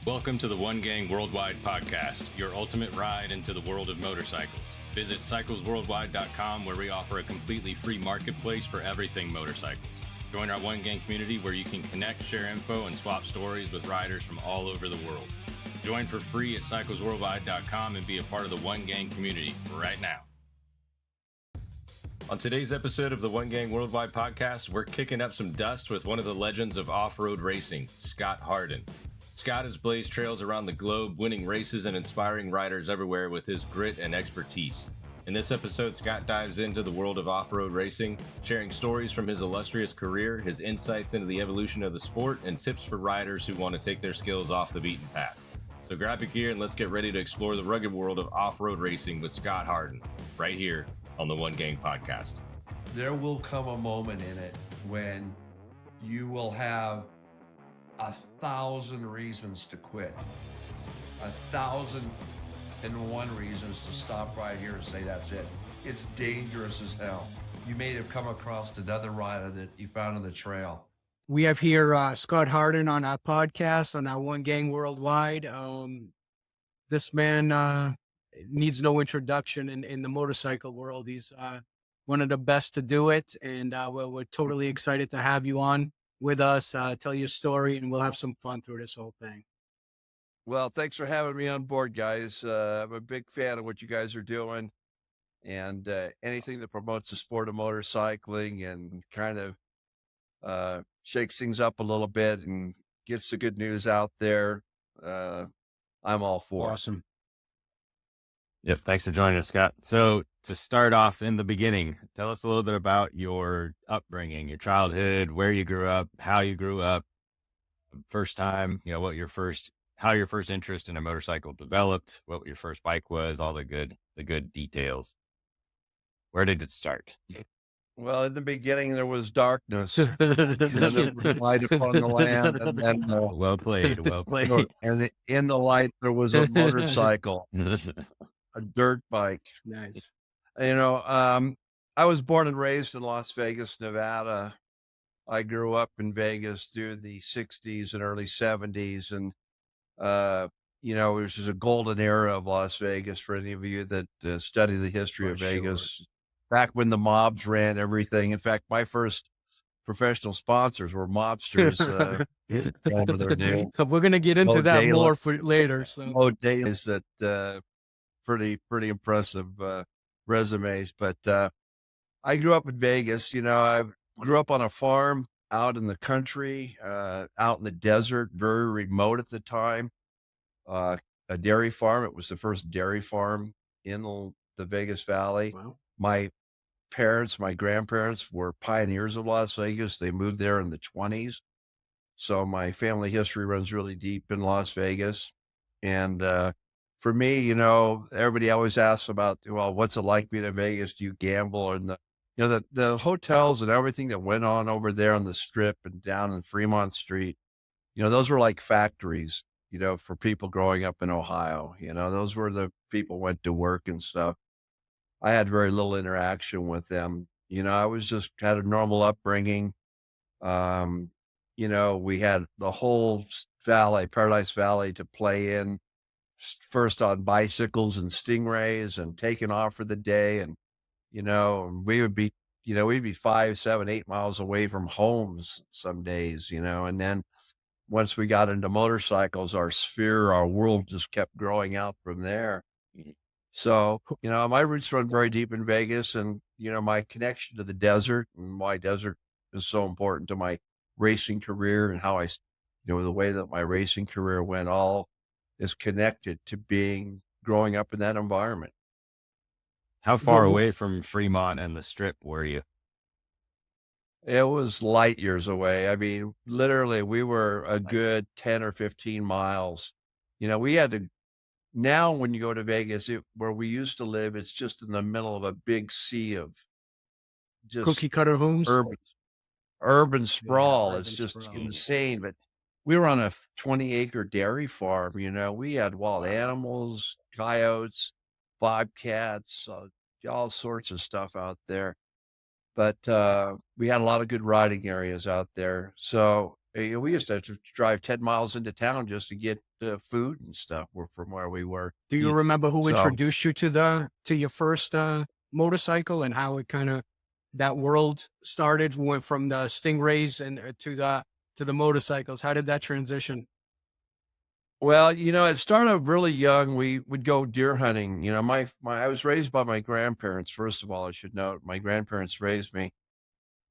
Welcome to the One Gang Worldwide podcast, your ultimate ride into the world of motorcycles. Visit cyclesworldwide.com where we offer a completely free marketplace for everything motorcycles. Join our One Gang community where you can connect, share info, and swap stories with riders from all over the world. Join for free at cyclesworldwide.com and be a part of the One Gang community right now. On today's episode of the One Gang Worldwide podcast, we're kicking up some dust with one of the legends of off-road racing, Scot Harden. Scot has blazed trails around the globe, winning races and inspiring riders everywhere with his grit and expertise. In this episode, Scot dives into the world of off-road racing, sharing stories from his illustrious career, his insights into the evolution of the sport, and tips for riders who want to take their skills off the beaten path. So grab your gear and let's get ready to explore the rugged world of off-road racing with Scot Harden, right here on the One Gang podcast. There will come a moment in it when you will have 1,000 reasons to quit, 1,001 reasons to stop right here and say that's it. It's dangerous as hell. You may have come across another rider that you found on the trail. We have here Scot Harden on our podcast on our One Gang Worldwide. This man needs no introduction in the motorcycle world. He's one of the best to do it, and we're totally excited to have you on with us. Tell your story, and we'll have some fun through this whole thing. Well, thanks for having me on board, guys. I'm a big fan of what you guys are doing, and anything that promotes the sport of motorcycling and kind of shakes things up a little bit and gets the good news out there. I'm all for. Awesome. Yep. Thanks for joining us, Scot. So to start off in the beginning, tell us a little bit about your upbringing, your childhood, where you grew up, how you grew up, first time, how your first interest in a motorcycle developed, what your first bike was, all the good details. Where did it start? Well, in the beginning, there was darkness. And then there was light upon the land. And then, Well played. And in the light, there was a motorcycle, a dirt bike. Nice. I was born and raised in Las Vegas, Nevada. I grew up in Vegas through the 60s and early 70s. And, it was just a golden era of Las Vegas for any of you that study the history of Vegas. Sure. Back when the mobs ran everything. In fact, my first professional sponsors were mobsters. Over their name. We're going to get into that more for later. So days that pretty impressive resumes. But I grew up in Vegas. I grew up on a farm out in the country, out in the desert, very remote at the time. A dairy farm. It was the first dairy farm in the Vegas Valley. Wow. My grandparents were pioneers of Las Vegas. They moved there in the 20s. So my family history runs really deep in Las Vegas. And for me, everybody always asks about, well, what's it like being in Vegas? Do you gamble? And the hotels and everything that went on over there on the Strip and down in Fremont Street, those were like factories, for people growing up in Ohio. Those were the people went to work and stuff. I had very little interaction with them. I was just had a normal upbringing. We had the whole valley, Paradise Valley, to play in, first on bicycles and Stingrays and taking off for the day. And, we would be, we'd be 5, 7, 8 miles away from homes some days, and then once we got into motorcycles, our world just kept growing out from there. So, my roots run very deep in Vegas, and, my connection to the desert and why desert is so important to my racing career and how the way that my racing career went all is connected to growing up in that environment. How far away from Fremont and the Strip were you? It was light years away. I mean, literally, we were a good 10 or 15 miles. We had to. Now, when you go to Vegas, where we used to live, it's just in the middle of a big sea of just cookie cutter homes, urban sprawl. Yeah, it's just insane. But we were on a 20-acre dairy farm. We had wild animals, coyotes, bobcats, all sorts of stuff out there. But we had a lot of good riding areas out there. So We used to have to drive 10 miles into town just to get food and stuff from where we were. Do you remember who So, introduced you to your first motorcycle, and how it kind of that world started, went from the Stingrays and to the motorcycles? How did that transition? well, it started really young. We would go deer hunting. I was raised by my grandparents. First of all, I should note my grandparents raised me,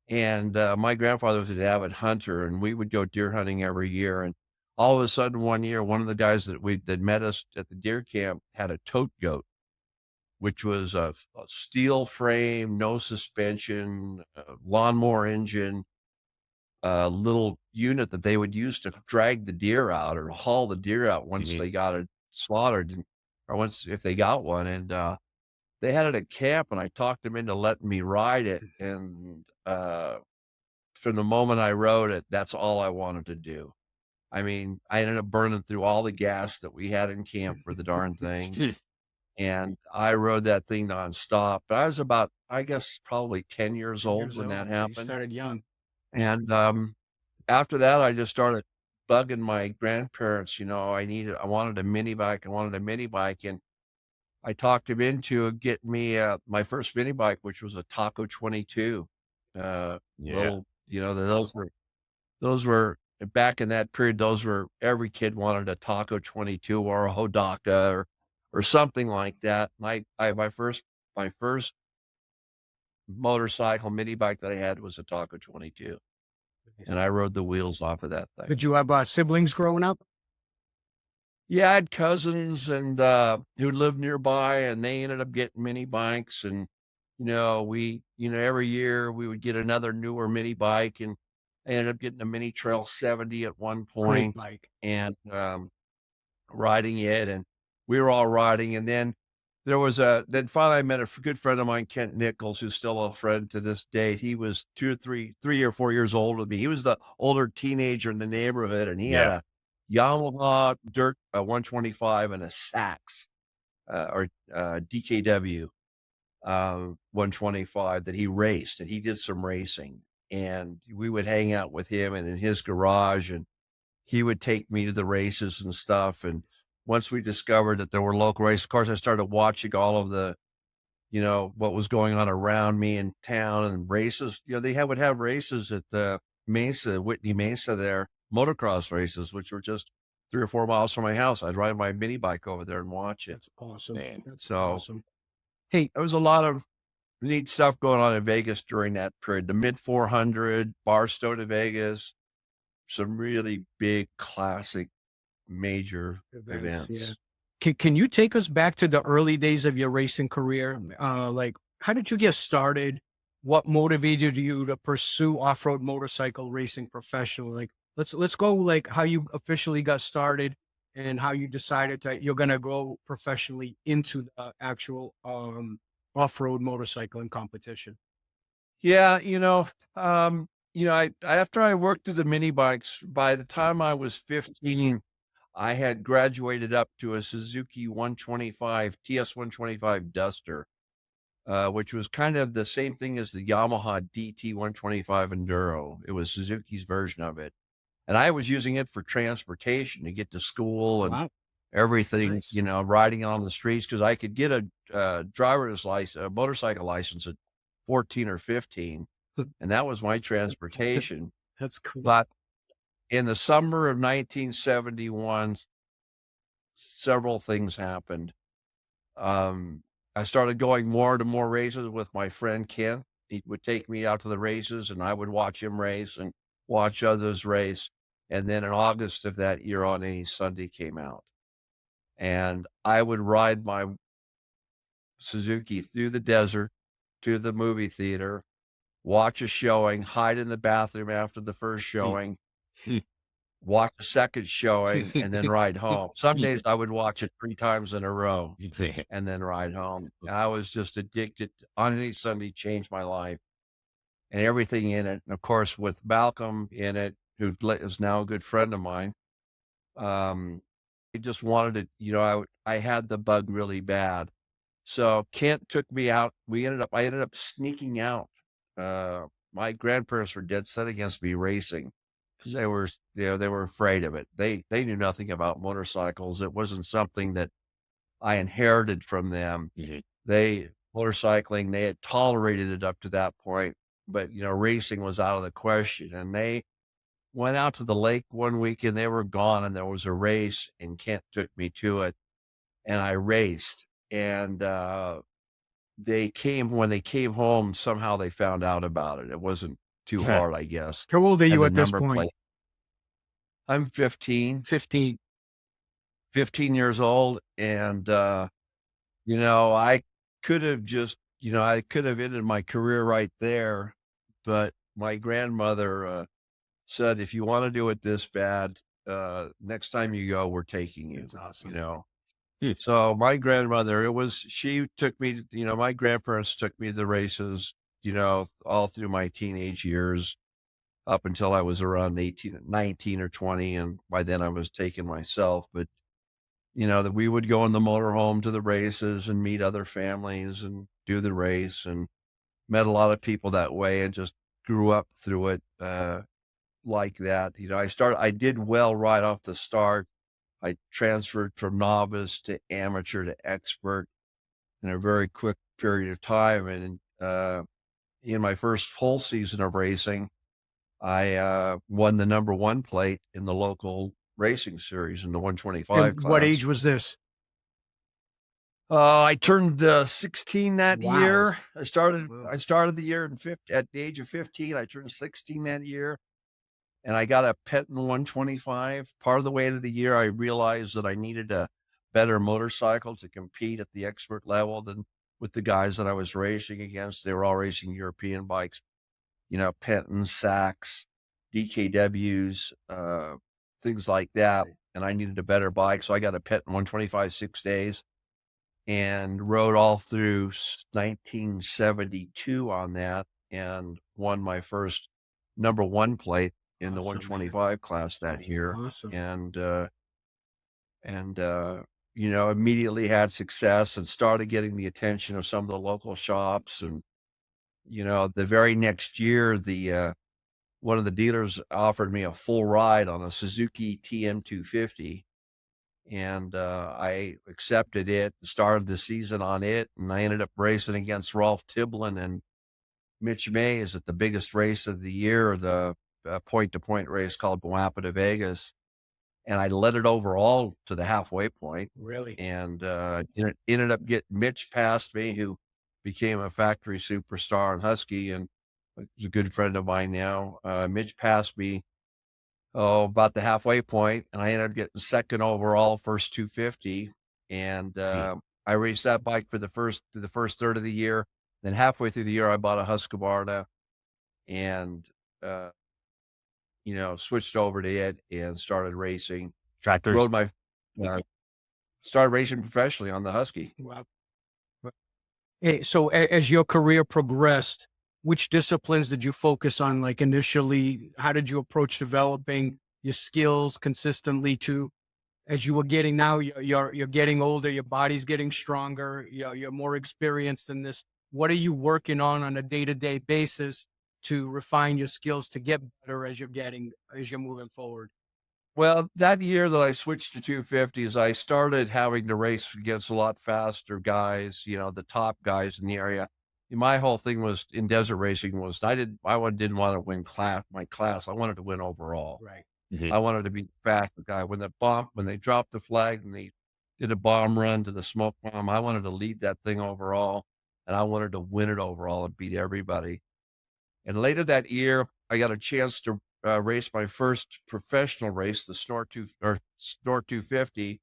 and my grandfather was an avid hunter, and we would go deer hunting every year. And all of a sudden, one year, one of the guys that met us at the deer camp had a tote goat, which was a steel frame, no suspension, lawnmower engine, little unit that they would use to drag the deer out or haul the deer out once they got it slaughtered, or once if they got one. And they had it at camp, and I talked them into letting me ride it. And from the moment I rode it, that's all I wanted to do. I mean, I ended up burning through all the gas that we had in camp for the darn thing. And I rode that thing nonstop. But I was about, I guess, probably 10 years 10 old years when that old, so you happened. started young. And after that, I just started bugging my grandparents. I wanted a mini bike. I wanted a mini bike. And I talked him into getting me my first mini bike, which was a Taco 22. Yeah. Little, those were back in that period. Those were every kid wanted a Taco 22 or a Hodaka or something like that. And my first motorcycle mini bike that I had was a Taco 22, and I rode the wheels off of that thing. Did you have siblings growing up? Yeah, I had cousins and who lived nearby, and they ended up getting mini bikes. And every year we would get another newer mini bike, and I ended up getting a Mini Trail 70 at one Great point, bike. and riding it, and we were all riding. And then then finally I met a good friend of mine, Kent Nichols, who's still a friend to this day. He was 3 or 4 years older than me. He was the older teenager in the neighborhood, and he had Yeah. a Yamaha Dirt 125 and a Sax or DKW 125 that he raced, and he did some racing. And we would hang out with him and in his garage, and he would take me to the races and stuff. And once we discovered that there were local races, of course, I started watching all of what was going on around me in town and races. Would have races at the Whitney Mesa there, motocross races, which were just 3 or 4 miles from my house. I'd ride my mini bike over there and watch it. That's awesome. Man. That's So awesome. hey, there was a lot of neat stuff going on in Vegas during that period. The mid 400, Barstow to Vegas, some really big classic major Events, yeah. events. Can you take us back to the early days of your racing career? Like, how did you get started? What motivated you to pursue off-road motorcycle racing professionally? Like, let's go like how you officially got started and how you decided that you're gonna go professionally into the actual off-road motorcycling competition. Yeah, I after I worked through the mini bikes, by the time I was 15, I had graduated up to a Suzuki 125, TS 125 Duster, which was kind of the same thing as the Yamaha DT 125 Enduro. It was Suzuki's version of it. And I was using it for transportation to get to school and Wow, everything, nice. riding on the streets, because I could get a driver's license, a motorcycle license at 14 or 15, and that was my transportation. That's cool. But in the summer of 1971, several things happened. I started going more to more races with my friend Ken. He would take me out to the races, and I would watch him race and watch others race. And then in August of that year, On Any Sunday came out, and I would ride my Suzuki through the desert to the movie theater, watch a showing, hide in the bathroom after the first showing, watch a second showing, and then ride home. Some days I would watch it 3 times in a row and then ride home. I was just addicted. On Any Sunday changed my life and everything in it. And of course, with Malcolm in it, who is now a good friend of mine, I just wanted to, I had the bug really bad. So Kent took me out. I ended up sneaking out. My grandparents were dead set against me racing. because they were afraid of it. They knew nothing about motorcycles. It wasn't something that I inherited from them. They motorcycling, they had tolerated it up to that point, but racing was out of the question. And they went out to the lake one weekend. They were gone, and there was a race, and Kent took me to it, and I raced. And when they came home, somehow they found out about it. It wasn't too hard, I guess. How old are And you the at this number point? plate. I'm 15, 15. 15 years old, and I could have I could have ended my career right there, but my grandmother said, if you want to do it this bad, next time you go, we're taking you. That's awesome. So my grandmother, she took me, my grandparents took me to the races, all through my teenage years up until I was around 18, 19 or 20. And by then I was taking myself, but that we would go in the motorhome to the races and meet other families and do the race, and met a lot of people that way, and just grew up through it like that. I did well right off the start. I transferred from novice to amateur to expert in a very quick period of time. And in my first full season of racing, I won the number one plate in the local racing series in the 125 And what class. age was this? I turned 16 that Wow. year. I started Wow. the year at the age of 15. I turned 16 that year, and I got a pet in 125. Part of the way to the year, I realized that I needed a better motorcycle to compete at the expert level than with the guys that I was racing against. They were all racing European bikes, Pentons, Sachs, DKWs, things like that. And I needed a better bike. So I got a Pet in 125 6 days, and rode all through 1972 on that, and won my first number one plate in the Awesome, man. 125 class that year. Awesome. And immediately had success and started getting the attention of some of the local shops. And the very next year, one of the dealers offered me a full ride on a Suzuki TM250, and I accepted it, started the season on it, and I ended up racing against Rolf Tiblin and Mitch Mays at the biggest race of the year, the point-to-point race called Moapa to Vegas. And I led it overall to the halfway point. Really? And ended up getting Mitch past me, who became a factory superstar in Husky, and is a good friend of mine now. Mitch passed me about the halfway point, and I ended up getting second overall, first 250. And I raced that bike for the first third of the year. Then halfway through the year, I bought a Husqvarna, and switched over to it and started racing. Tractors. Started racing professionally on the Husky. Wow. Hey, so as your career progressed, which disciplines did you focus on? Like initially, how did you approach developing your skills consistently to, as you were getting now, you're getting older, your body's getting stronger, you're more experienced in this. What are you working on a day-to-day basis to refine your skills to get better as you're moving forward? Well, that year that I switched to 250s, I started having to race against a lot faster guys, the top guys in the area. My whole thing was in desert racing was didn't want to win my class. I wanted to win overall. Right. I wanted to be the fastest guy. When they dropped the flag and they did a bomb run to the smoke bomb, I wanted to lead that thing overall, and I wanted to win it overall and beat everybody. And later that year, I got a chance to race my first professional race, the Snort 250,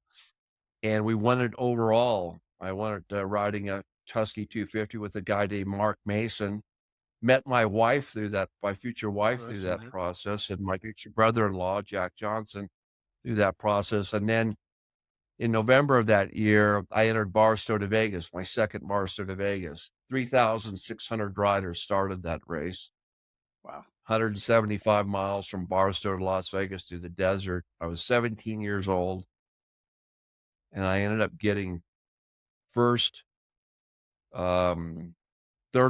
and we won it overall. I won it riding a Husky 250 with a guy named Mark Mason. Met my future wife through that process, and my future brother-in-law, Jack Johnson, through that process. And then in November of that year, I entered Barstow to Vegas, my second Barstow to Vegas. 3,600 riders started that race. Wow. 175 miles from Barstow to Las Vegas through the desert. I was 17 years old, and I ended up getting third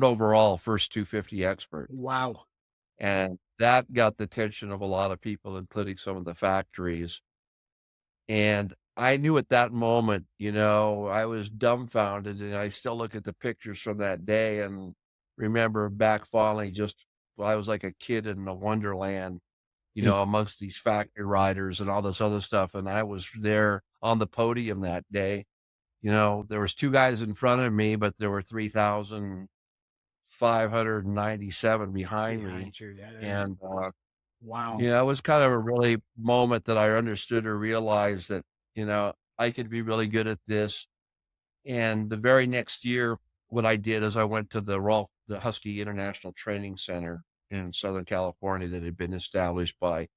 overall, first 250 expert. Wow. And that got the attention of a lot of people, including some of the factories. And I knew at that moment, I was dumbfounded, and I still look at the pictures from that day and remember back fondly I was like a kid in a wonderland, Yeah. amongst these factory riders and all this other stuff, and I was there on the podium that day. There was 2 guys in front of me, but there were 3,597 behind me, Behind you. Yeah. and, Wow. yeah, it was kind of a really moment that I understood or realized that, I could be really good at this. And the very next year, what I did is I went to the Husky International Training Center in Southern California that had been established by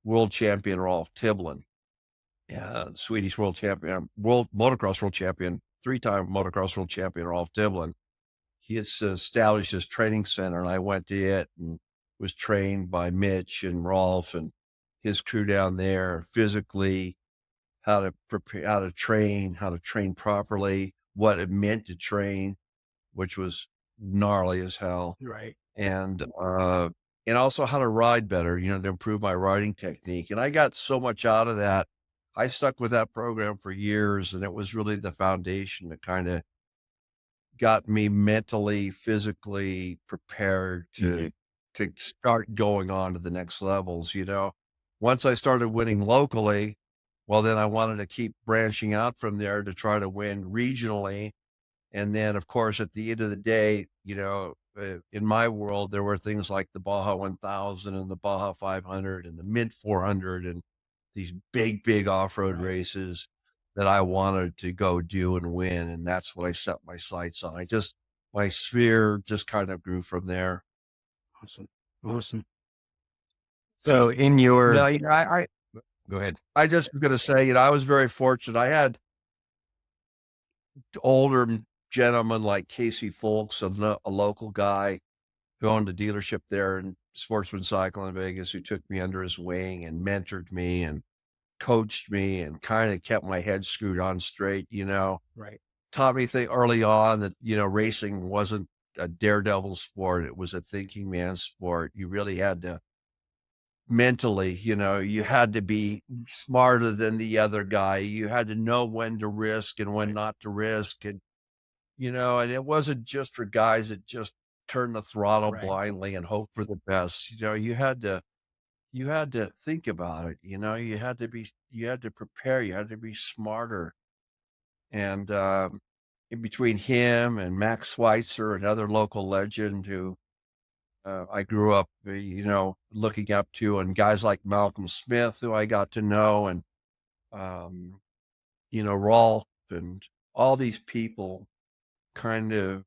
world champion Rolf Tiblin. Yeah, Swedish world champion, world motocross world champion, 3-time motocross world champion Rolf Tiblin. He had established his training center, and I went to it and was trained by Mitch and Rolf and his crew down there physically, how to prepare, how to train properly, what it meant to train, which was gnarly as hell, Right. and also how to ride better, to improve my riding technique. And I got so much out of that. I stuck with that program for years, and it was really the foundation that kind of got me mentally, physically prepared Mhm. to start going on to the next levels. Once I started winning locally, well, then I wanted to keep branching out from there to try to win regionally. And then, of course, at the end of the day, in my world, there were things like the Baja 1000 and the Baja 500 and the Mint 400 and these big, big off-road Right. races that I wanted to go do and win. And that's what I set my sights on. My sphere just kind of grew from there. Awesome. Awesome. So in your No, go ahead. I just was going to say, I was very fortunate. I had older gentlemen like Casey Folks, a local guy who owned a dealership there in Sportsman Cycle in Vegas, who took me under his wing and mentored me and coached me and kind of kept my head screwed on straight, Right. taught me early on that, racing wasn't a daredevil sport. It was a thinking man's sport. You really had to mentally, you had to be smarter than the other guy. You had to know when to risk and when not to risk. And it wasn't just for guys that just turn the throttle Right. blindly and hope for the best. You had to think about it. You had to prepare. You had to be smarter. And in between him and Max Schweitzer, another local legend who I grew up, looking up to, and guys like Malcolm Smith, who I got to know, and um, Rolf, and all these people kind of,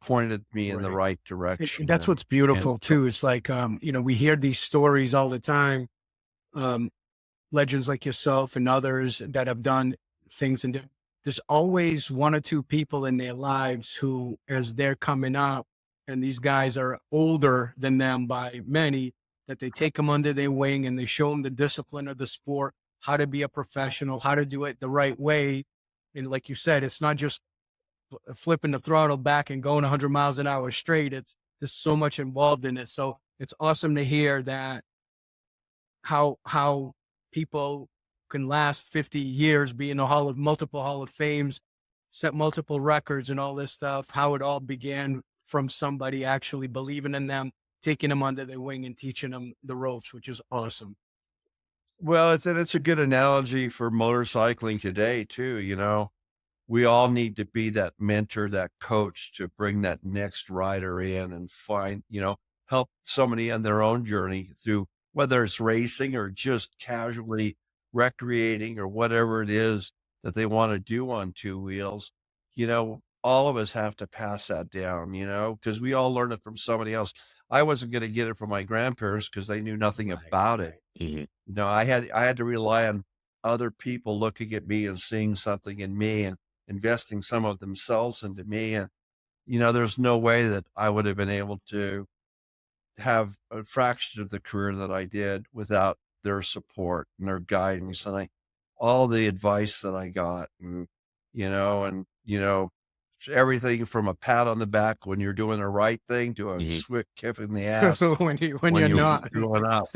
pointed me in the Right. right And direction. that's what's And beautiful too. It's like, we hear these stories all the time. Um, Legends like yourself and others that have done things, and there's always one or two people in their lives who, as they're coming up, and these guys are older than them by many, that they take them under their wing and they show them the discipline of the sport, how to be a professional, how to do it the right way. And like you said, it's not just flipping the throttle back and going 100 miles an hour straight. There's so much involved in it. So it's awesome to hear that how people can last 50 years, be in the multiple Hall of Fames, set multiple records and all this stuff, how it all began from somebody actually believing in them, taking them under their wing and teaching them the ropes, which is awesome. well, it's a good analogy for motorcycling today too. We all need to be that mentor, that coach to bring that next rider in and help somebody on their own journey through, whether it's racing or just casually recreating or whatever it is that they want to do on 2 wheels. All of us have to pass that down, because we all learn it from somebody else. I wasn't going to get it from my grandparents because they knew nothing Right, about it. Mhm. I had to rely on other people looking at me and seeing something in me and investing some of themselves into me. And, there's no way that I would have been able to have a fraction of the career that I did without their support and their guidance and all the advice that I got. And, everything from a pat on the back when you're doing the right thing to a swift kick in the ass when when you're you're not. screwing up.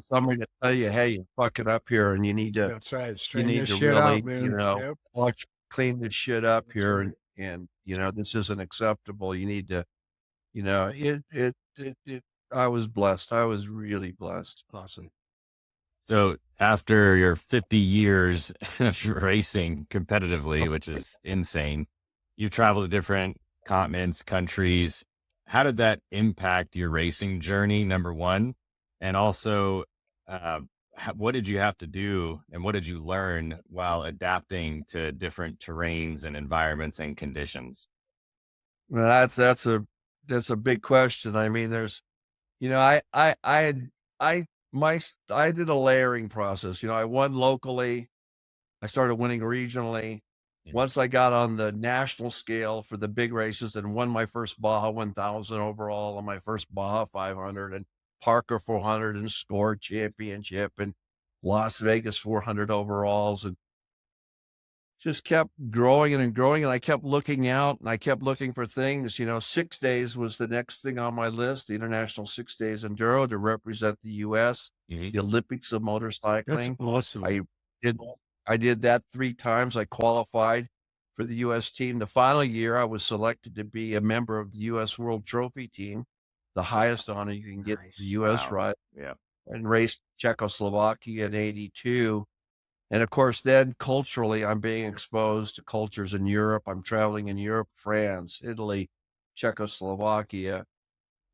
Somebody to tell you, hey, you're fucking up here, and you need to That's right. you Straighten need this to shit really out, man. Yep. watch clean this shit up That's here, right. and this isn't acceptable. You need to it I was blessed. I was really blessed. Awesome. So after your 50 years of racing competitively, which is insane, you've traveled to different continents, countries. How did that impact your racing journey, number one? And also, what did you have to do and what did you learn while adapting to different terrains and environments and conditions? Well, that's a big question. I mean, there's I had I did a layering process. I won locally. I started winning regionally. Yeah. Once I got on the national scale for the big races and won my first Baja 1000 overall and my first Baja 500 and Parker 400 and Score Championship and Las Vegas 400 overalls, and just kept growing and growing. And I kept looking out and I kept looking for things. 6 days was the next thing on my list, the International 6 Days Enduro to represent the U.S., the Olympics of That's motorcycling. awesome. I did that 3 times. I qualified for the U.S. team. The final year, I was selected to be a member of the U.S. World Trophy team, the highest honor you can get in the U.S. Wow. ride, Yeah. and raced Czechoslovakia in 82. And of course, then culturally, I'm being exposed to cultures in Europe. I'm traveling in Europe, France, Italy, Czechoslovakia.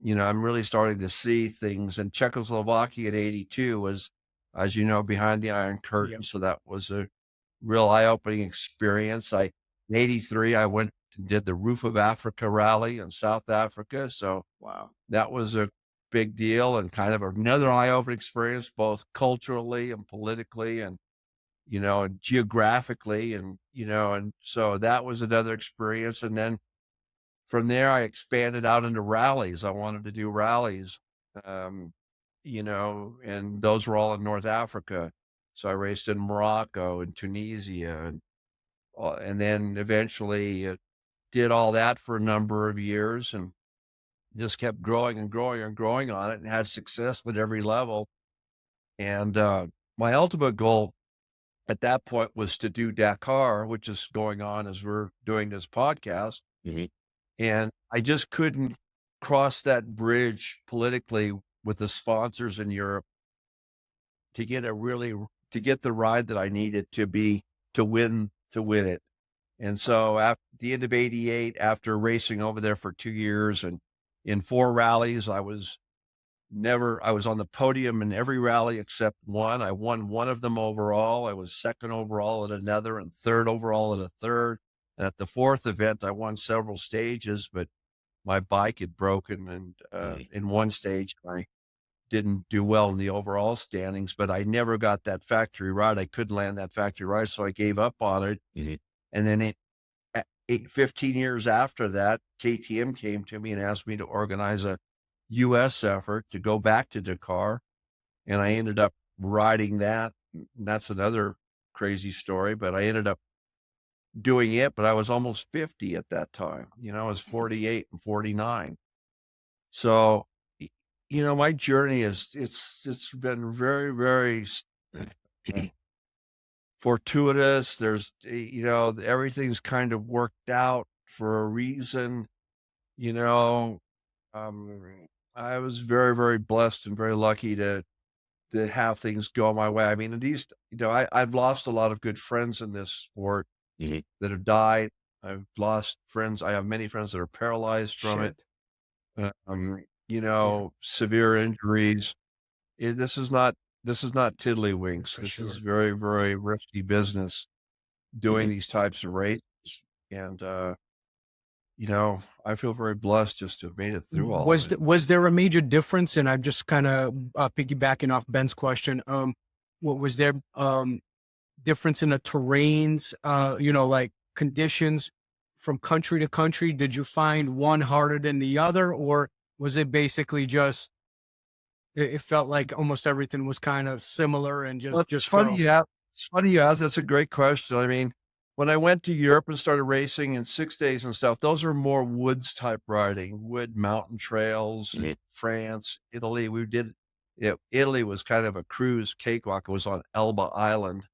I'm really starting to see things. And Czechoslovakia in 82 was, as you know, behind the Iron Curtain. Yep. So that was a real eye-opening experience. In 83, I went and did the Roof of Africa rally in South Africa. So Wow. that was a big deal and kind of another eye-opening experience, both culturally and politically and and geographically, and so that was another experience. And then from there, I expanded out into rallies. I wanted to do rallies, and those were all in North Africa. So I raced in Morocco and Tunisia, and then eventually did all that for a number of years, and just kept growing and growing and growing on it, and had success at every level. And my ultimate goal at that point was to do Dakar, which is going on as we're doing this podcast. And I just couldn't cross that bridge politically with the sponsors in Europe to get the ride that I needed to win it. And so at the end of 88, after racing over there for 2 years and in 4 rallies, I was on the podium in every rally except one. I won one of them overall. I was second overall at another and third overall at a third. And at the 4th event, I won several stages, but my bike had broken. And in one stage, I didn't do well in the overall standings, but I never got that factory ride. I couldn't land that factory ride, so I gave up on it. And then 15 years after that, KTM came to me and asked me to organize a U.S. effort to go back to Dakar, and I ended up riding that. That's another crazy story, but I ended up doing it, but I was almost 50 at that time. I was 48 and 49. So, my journey it's been very, very fortuitous. There's, everything's kind of worked out for a reason. I was very, very blessed and very lucky to have things go my way. I mean, at least, I've lost a lot of good friends in this sport that have died. I've lost friends. I have many friends that are paralyzed from it. Severe injuries. This is not tiddlywinks. This is very, very risky business doing these types of races. And, I feel very blessed just to have made it through all of it. Was there a major difference? And I'm just kind of piggybacking off Ben's question. What was there difference in the terrains? Like conditions from country to country? Did you find one harder than the other, or was it basically just it felt like almost everything was kind of similar and just It's funny you ask. That's a great question. I mean, when I went to Europe and started racing in 6 days and stuff, those are more woods type riding, wood mountain trails, Mhm. France, Italy. Italy was kind of a cruise cakewalk. It was on Elba Island,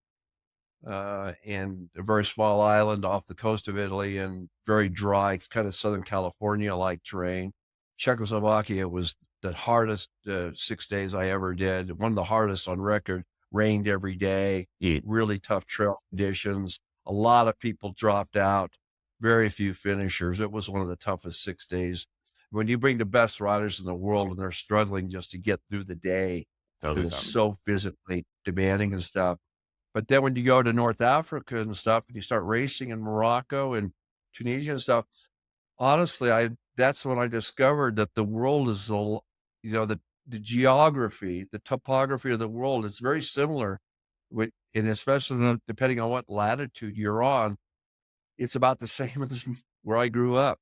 and a very small island off the coast of Italy and very dry, kind of Southern California-like terrain. Czechoslovakia was the hardest 6 days I ever did. One of the hardest on record. Rained every day, Yeah. really tough trail conditions. A lot of people dropped out, very few finishers. It was one of the toughest 6 days. When you bring the best riders in the world and they're struggling just to get through the day, Totally because it's something. so physically demanding and stuff. But then when you go to North Africa and stuff, and you start racing in Morocco and Tunisia and stuff, honestly, that's when I discovered that the world is the geography, the topography of the world is very similar, and especially depending on what latitude you're on, it's about the same as where I grew up.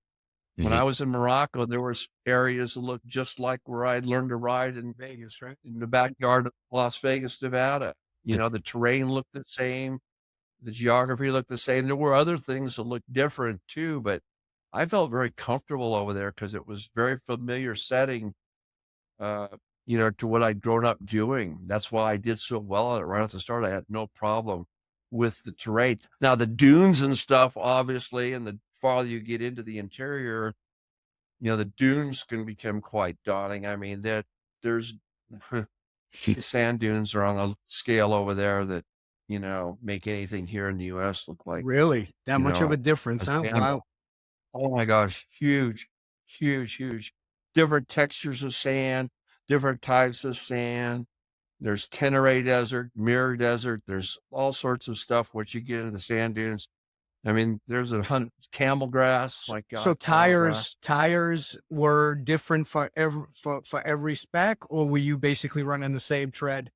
When I Mhm. was in Morocco, there was areas that looked just like where I'd learned to ride Vegas, right? in the backyard of Las Vegas, Nevada. The terrain looked the same, the geography looked the same. There were other things that looked different too, but I felt very comfortable over there because it was very familiar setting, uh, to what I'd grown up doing. That's why I did so well at it right at the start. I had no problem with the terrain. Now the dunes and stuff, obviously, and the farther you get into the interior, the dunes can become quite daunting. I mean, there's the sand dunes are on a scale over there that, make anything here in the US look like, Really? That much of a a difference, huh? sand. Wow. Oh my gosh, huge, huge, huge. Different textures of sand, different types of sand. There's Tenere Desert, Mirror Desert. There's all sorts of stuff once you get into the sand dunes. I mean, there's camel grass. My So God, camel grass. tires were different for every spec, or were you basically running the same tread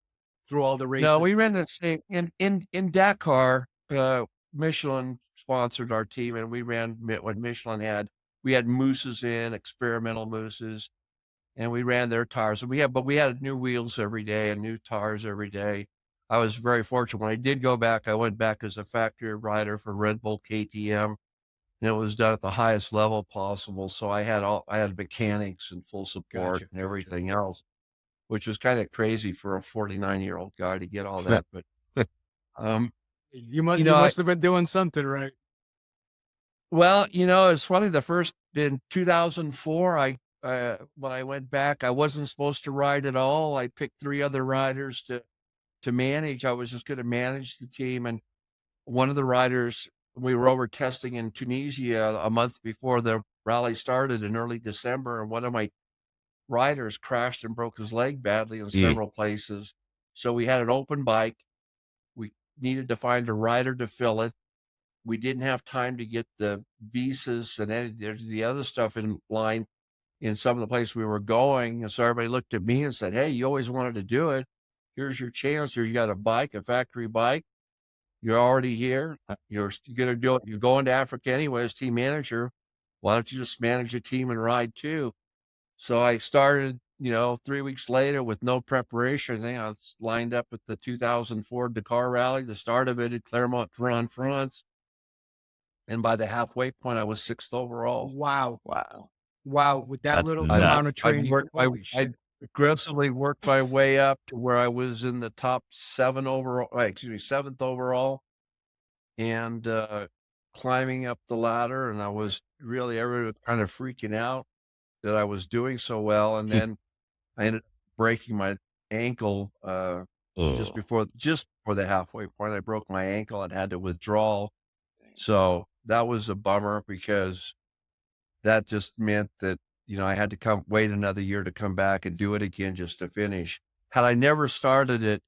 through all the No, we races? ran the same in Dakar. Michelin sponsored our team, and we ran what Michelin had. We had mousses experimental mousses, and we ran their tires. But we had new wheels every day and new tires every day. I was very fortunate. When I did go back, I went back as a factory rider for Red Bull KTM, and it was done at the highest level possible. So I had mechanics and full support Gotcha. and everything else, which was kind of crazy for a 49-year-old guy to get all that. But um, You you you know, I, must have been doing something right. well, it's funny. In 2004, when I went back, I wasn't supposed to ride at all. I picked 3 other riders to manage. I was just going to manage the team, and one of the riders, we were over testing in Tunisia a month before the rally started in early December, and one of my riders crashed and broke his leg badly in Yeah. several places. So we had an open bike. We needed to find a rider to fill it. We didn't have time to get the visas and the other stuff in line in some of the places we were going. And so everybody looked at me and said, "Hey, you always wanted to do it. Here's your chance. Here you got a bike, a factory bike. You're already here. You're going to do it. You're going to Africa anyway as team manager. Why don't you just manage a team and ride too?" So I started, 3 weeks later with no preparation. I was lined up at the 2004 Dakar Rally, the start of it at Clermont-Ferrand, France. And by the halfway point, I was 6th overall. Wow. Wow. Wow. With that That's little I amount nuts. of training. Holy I shit. aggressively worked my way up to where I was in the top 7 overall, 7th overall, and climbing up the ladder. And I was really, everybody was kind of freaking out that I was doing so well. And then I ended up breaking my ankle just Ugh. before the halfway point. I broke my ankle and had to withdraw. So that was a bummer because that just meant that, I had to wait another year to come back and do it again just to finish. Had I never started it,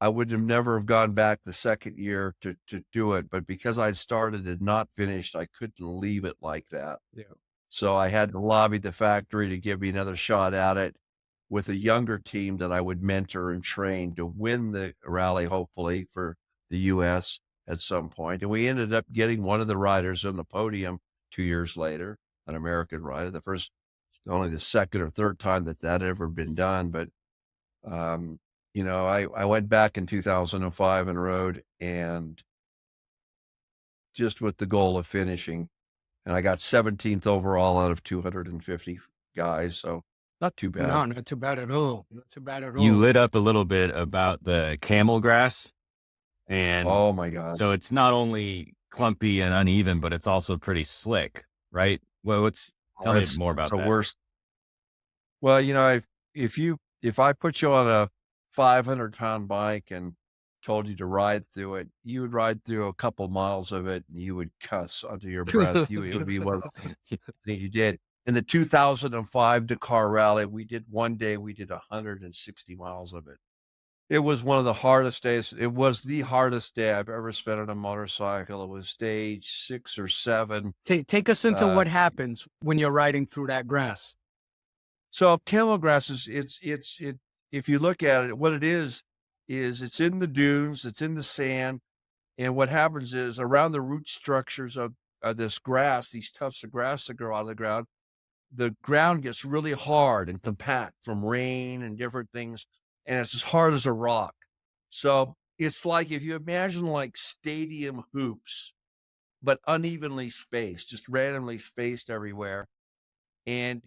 I would have never have gone back the second year to do it. But because I started and not finished, I couldn't leave it like that. Yeah. So I had to lobby the factory to give me another shot at it with a younger team that I would mentor and train to win the rally, hopefully, for the US at some point. And we ended up getting one of the riders on the podium 2 years later, an American rider, only the second or third time that had ever been done. But, I went back in 2005 and rode, and just with the goal of finishing. And I got 17th overall out of 250 guys, so not too bad. No, not too bad at all. Not too bad at all. You lit up a little bit about the camel grass. And Oh my God. so it's not only clumpy and uneven, but it's also pretty slick, right? Well, tell me more about it's the that. worst. Well, if I put you on a 500-pound bike and told you to ride through it, you would ride through a couple miles of it and you would cuss under your breath. It would be one of the things you did. In the 2005 Dakar Rally, we did 160 miles of it. It was one of the hardest days. It was the hardest day I've ever spent on a motorcycle. It was stage 6 or 7. Take us into what happens when you're riding through that grass. So camel grass if you look at it, what it is it's in the dunes, it's in the sand. And what happens is around the root structures of this grass, these tufts of grass that grow out of the ground gets really hard and compact from rain and different things. And it's as hard as a rock. So it's like if you imagine like stadium hoops, but unevenly spaced, just randomly spaced everywhere. And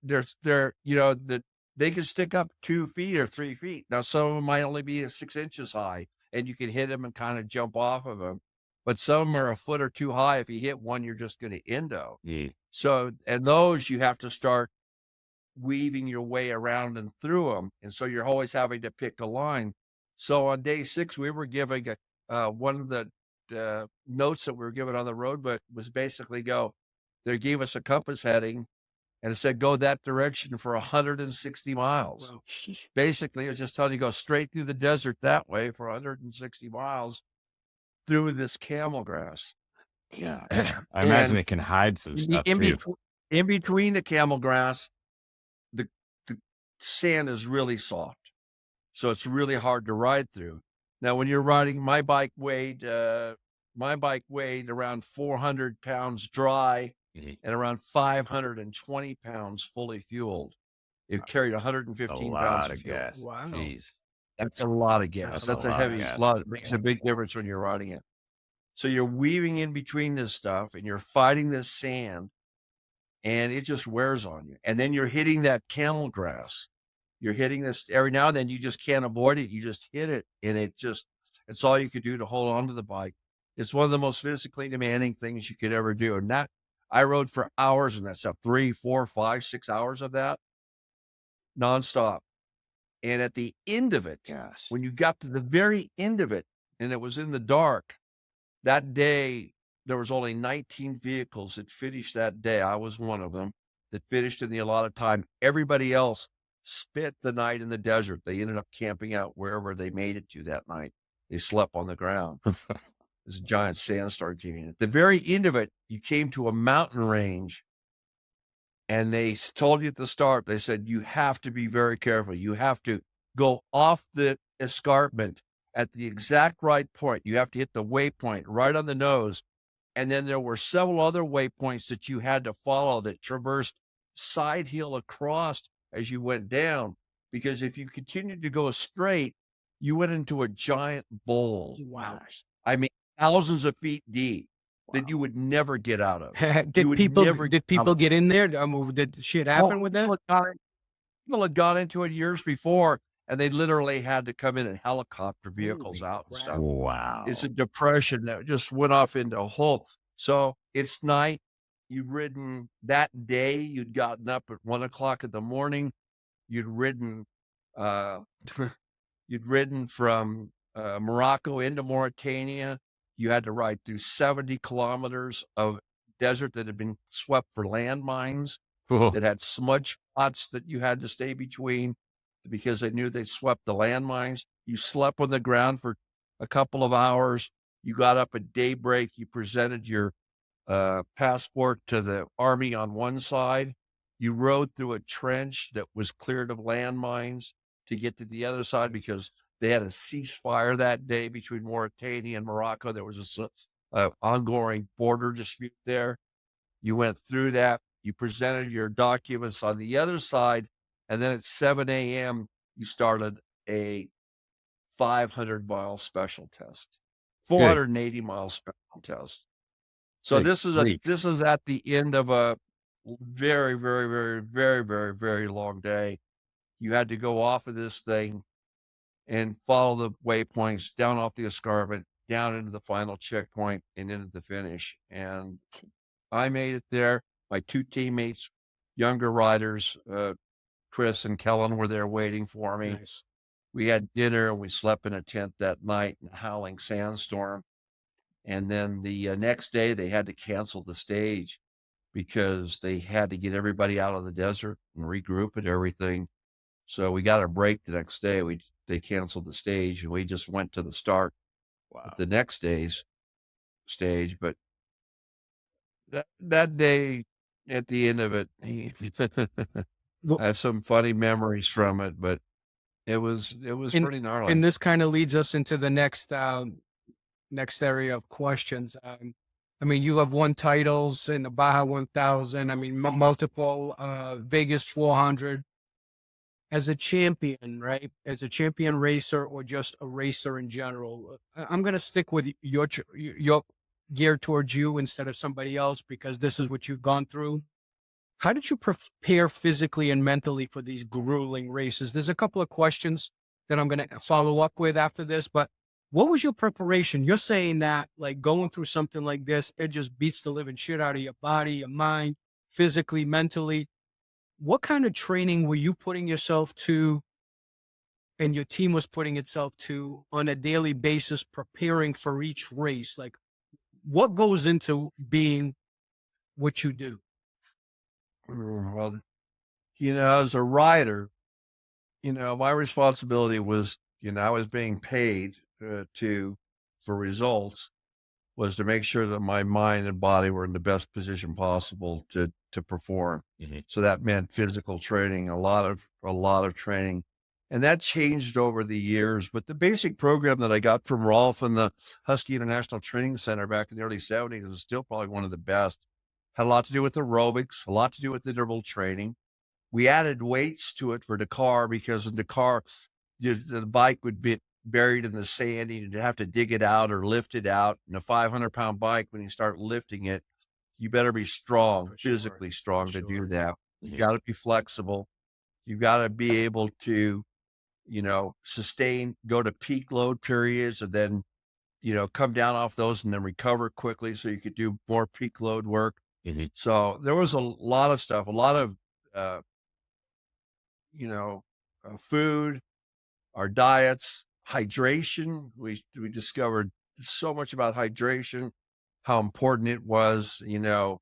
they can stick up 2 feet or 3 feet. Now, some of them might only be 6 inches high, and you can hit them and kind of jump off of them. But some are a foot or two high. If you hit one, you're just going to endo. Yeah. So, and those you have to start weaving your way around and through them. And so you're always having to pick a line. So on day 6, we were giving one of the notes that we were given on the road book was basically they gave us a compass heading and it said, go that direction for 160 miles. Wow. Basically, it was just telling you go straight through the desert that way for 160 miles through this camel grass. Yeah. I imagine it can hide some stuff too. In between the camel grass, the sand is really soft. So it's really hard to ride through. Now, when you're riding, my bike weighed around 400 pounds dry and around 520 pounds fully fueled. It carried 115 pounds of fuel. gas. Wow. Jeez. That's a lot of gas. That's a heavy lot. It makes a big difference when you're riding it. So you're weaving in between this stuff and you're fighting this sand and it just wears on you. And then you're hitting that camel grass. You're hitting this every now and then. You just can't avoid it. You just hit it. And it's all you could do to hold on to the bike. It's one of the most physically demanding things you could ever do. And I rode for hours in that stuff, 3, 4, 5, 6 hours of that nonstop. And at the end of it, when you got to the very end of it and it was in the dark, that day, there was only 19 vehicles that finished that day. I was one of them that finished in the allotted time. Everybody else spent the night in the desert. They ended up camping out wherever they made it to that night. They slept on the ground. This giant sandstorm came in. At the very end of it, you came to a mountain range and they told you at the start, they said, you have to be very careful. You have to go off the escarpment at the exact right point. You have to hit the waypoint right on the nose. And then there were several other waypoints that you had to follow that traversed side hill across as you went down. Because if you continued to go straight, you went into a giant bowl. Wow. I mean, thousands of feet deep that you would never get out of. Did people get in there? Did shit happen with that? People had gone into it years before, and they literally had to come in and helicopter vehicles out and stuff. Wow. It's a depression that just went off into a hole. So it's night. You've ridden that day. You'd gotten up at 1 o'clock in the morning. You'd ridden, from Morocco into Mauritania. You had to ride through 70 kilometers of desert that had been swept for landmines that had smudge spots that you had to stay between because they knew they swept the landmines. You slept on the ground for a couple of hours. You got up at daybreak. You presented your passport to the army on one side. You rode through a trench that was cleared of landmines to get to the other side because they had a ceasefire that day between Mauritania and Morocco. There was a ongoing border dispute there. You went through that. You presented your documents on the other side. And then at 7 a.m., you started a 500-mile special test, 480-mile special test. So Good grief. this is at the end of a very, very, very, very, very, very long day. You had to go off of this thing and follow the waypoints down off the escarpment, down into the final checkpoint and into the finish. And I made it there. My two teammates, younger riders, Chris and Kellen, were there waiting for me. Nice. We had dinner and we slept in a tent that night in a howling sandstorm. And then the next day they had to cancel the stage because they had to get everybody out of the desert and regroup and everything. So we got a break the next day. They canceled the stage and we just went to the start of the next day's stage. But that day, at the end of it, I have some funny memories from it, but it was pretty gnarly. And this kind of leads us into the next area of questions. I mean, you have won titles in the Baja 1000. I mean, multiple Vegas 400. As a champion, right? As a champion racer or just a racer in general, I'm going to stick with your gear towards you instead of somebody else because this is what you've gone through. How did you prepare physically and mentally for these grueling races? There's a couple of questions that I'm going to follow up with after this, but what was your preparation? You're saying that like going through something like this, it just beats the living shit out of your body, your mind, physically, mentally. What kind of training were you putting yourself to and your team was putting itself to on a daily basis, preparing for each race? Like what goes into being what you do? Well, as a rider, my responsibility was, I was being paid for results, was to make sure that my mind and body were in the best position possible to perform. So that meant physical training, a lot of training. And that changed over the years. But the basic program that I got from Rolf and the Husky International Training Center back in the early 70s was still probably one of the best. Had a lot to do with aerobics, a lot to do with interval training. We added weights to it for Dakar because in Dakar, the bike would be buried in the sand. You'd have to dig it out or lift it out. And a 500-pound bike, when you start lifting it, you better be strong, physically strong to do that. You got to be flexible. You got to be able to, sustain, go to peak load periods and then, come down off those and then recover quickly so you could do more peak load work. So there was a lot of stuff, a lot of, food, our diets, hydration. We discovered so much about hydration, how important it was, in the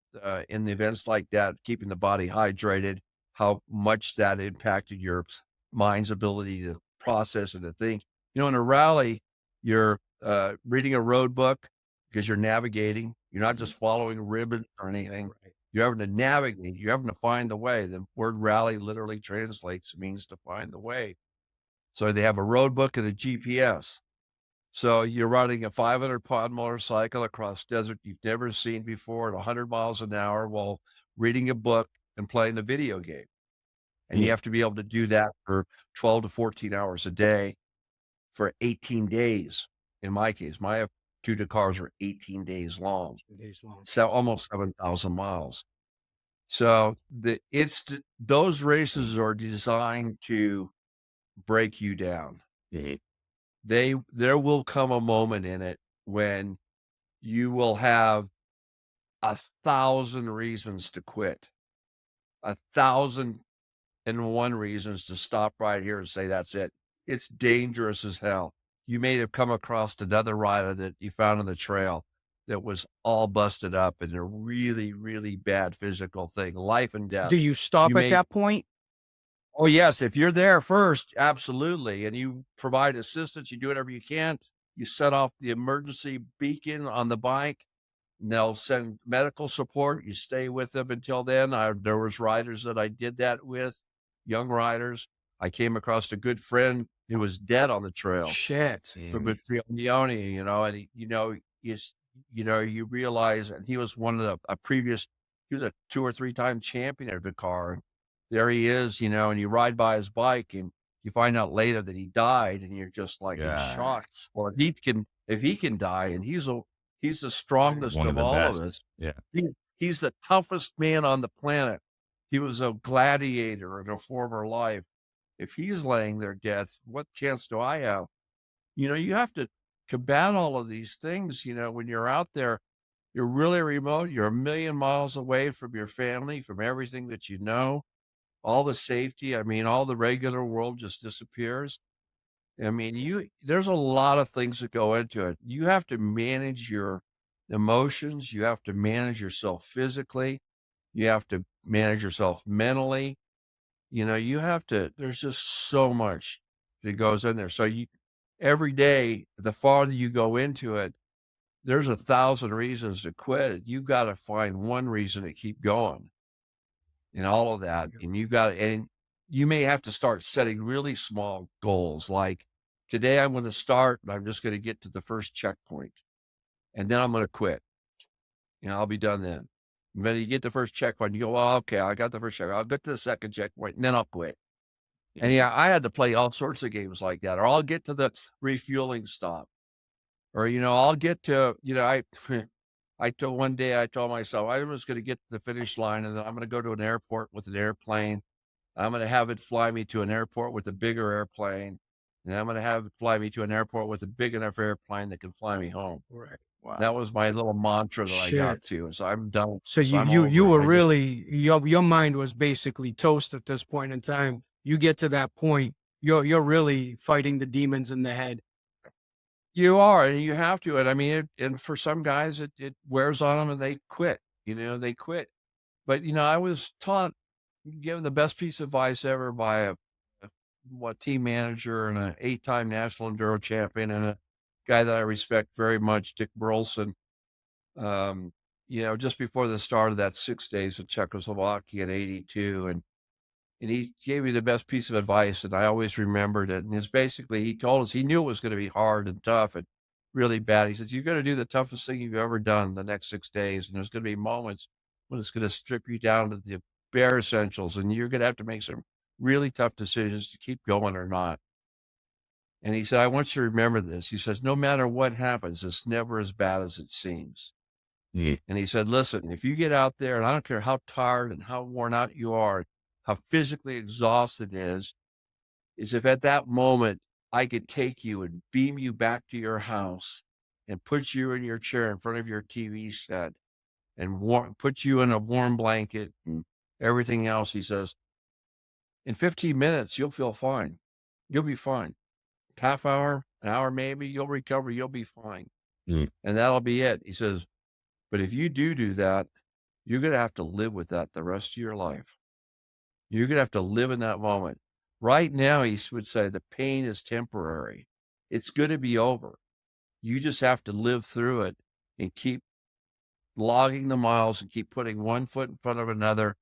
events like that, keeping the body hydrated, how much that impacted your mind's ability to process and to think. In a rally, you're reading a road book because you're navigating. You're not just following a ribbon or anything. Right. You're having to navigate. You're having to find the way. The word rally literally translates, means to find the way. So they have a road book and a GPS. So you're riding a 500-pound motorcycle across desert you've never seen before at 100 miles an hour while reading a book and playing a video game. And you have to be able to do that for 12 to 14 hours a day for 18 days. In my case, my two Dakars were 18 days long. So almost 7,000 miles. So those races are designed to break you down. There will come a moment in it when you will have 1,000 reasons to quit, 1,001 reasons to stop right here and say, that's it. It's dangerous as hell. You may have come across another rider that you found on the trail that was all busted up in a really, really bad physical thing, life and death. Do you stop at that point? Oh, yes. If you're there first, absolutely. And you provide assistance, you do whatever you can. You set off the emergency beacon on the bike. And they'll send medical support. You stay with them until then. There was riders that I did that with, young riders. I came across a good friend who was dead on the trail. Shit. From Leone, and you realize, and he was one of he was a 2 or 3 time champion of Dakar. There he is, and you ride by his bike and you find out later that he died and you're just like in shock. Or if he can die and he's He's the strongest One of of the all of best. us. Yeah. He's the toughest man on the planet. He was a gladiator in a former life. If he's laying there dead, what chance do I have? You have to combat all of these things. When you're out there, you're really remote. You're a million miles away from your family, from everything that you know, all the safety. I mean, all the regular world just disappears. I mean, there's a lot of things that go into it. You have to manage your emotions. You have to manage yourself physically. You have to manage yourself mentally. There's just so much that goes in there. So every day, the farther you go into it, there's 1,000 reasons to quit. You got to find one reason to keep going and all of that. And you may have to start setting really small goals. Like today I'm going to start, and I'm just going to get to the first checkpoint and then I'm going to quit. I'll be done then. When you get the first checkpoint, you go, well, okay, I got the first checkpoint. I'll get to the second checkpoint and then I'll quit. And I had to play all sorts of games like that, or I'll get to the refueling stop, or, I'll get to, I told one day, I told myself, I'm just going to get to the finish line and then I'm going to go to an airport with an airplane. I'm going to have it fly me to an airport with a bigger airplane. And I'm going to have it fly me to an airport with a big enough airplane that can fly me home. Right. Wow. That was my little mantra that I got to. So I'm done. So you were really, your mind was basically toast at this point in time. You get to that point, you're really fighting the demons in the head. You are, and you have to. And I mean, and for some guys, it wears on them and they quit. They quit. But, I was given the best piece of advice ever by a team manager and an 8-time national enduro champion and a guy that I respect very much, Dick Burleson. Just before the start of that 6 days of Czechoslovakia in 82. And he gave me the best piece of advice, and I always remembered it. And it's basically, he told us, he knew it was going to be hard and tough and really bad. He says, you're going to do the toughest thing you've ever done the next 6 days. And there's going to be moments when it's going to strip you down to the bare essentials. And you're going to have to make some really tough decisions to keep going or not. And he said, I want you to remember this. He says, no matter what happens, it's never as bad as it seems. Yeah. And he said, listen, if you get out there, and I don't care how tired and how worn out you are, how physically exhausted it is if at that moment I could take you and beam you back to your house and put you in your chair in front of your TV set and put you in a warm blanket and everything else, he says, in 15 minutes, you'll feel fine. You'll be fine. Half hour, an hour maybe, you'll recover, you'll be fine. And that'll be it. He says, but if you do that, you're going to have to live with that the rest of your life. You're going to have to live in that moment. Right now, he would say the pain is temporary. It's going to be over. You just have to live through it and keep logging the miles and keep putting one foot in front of another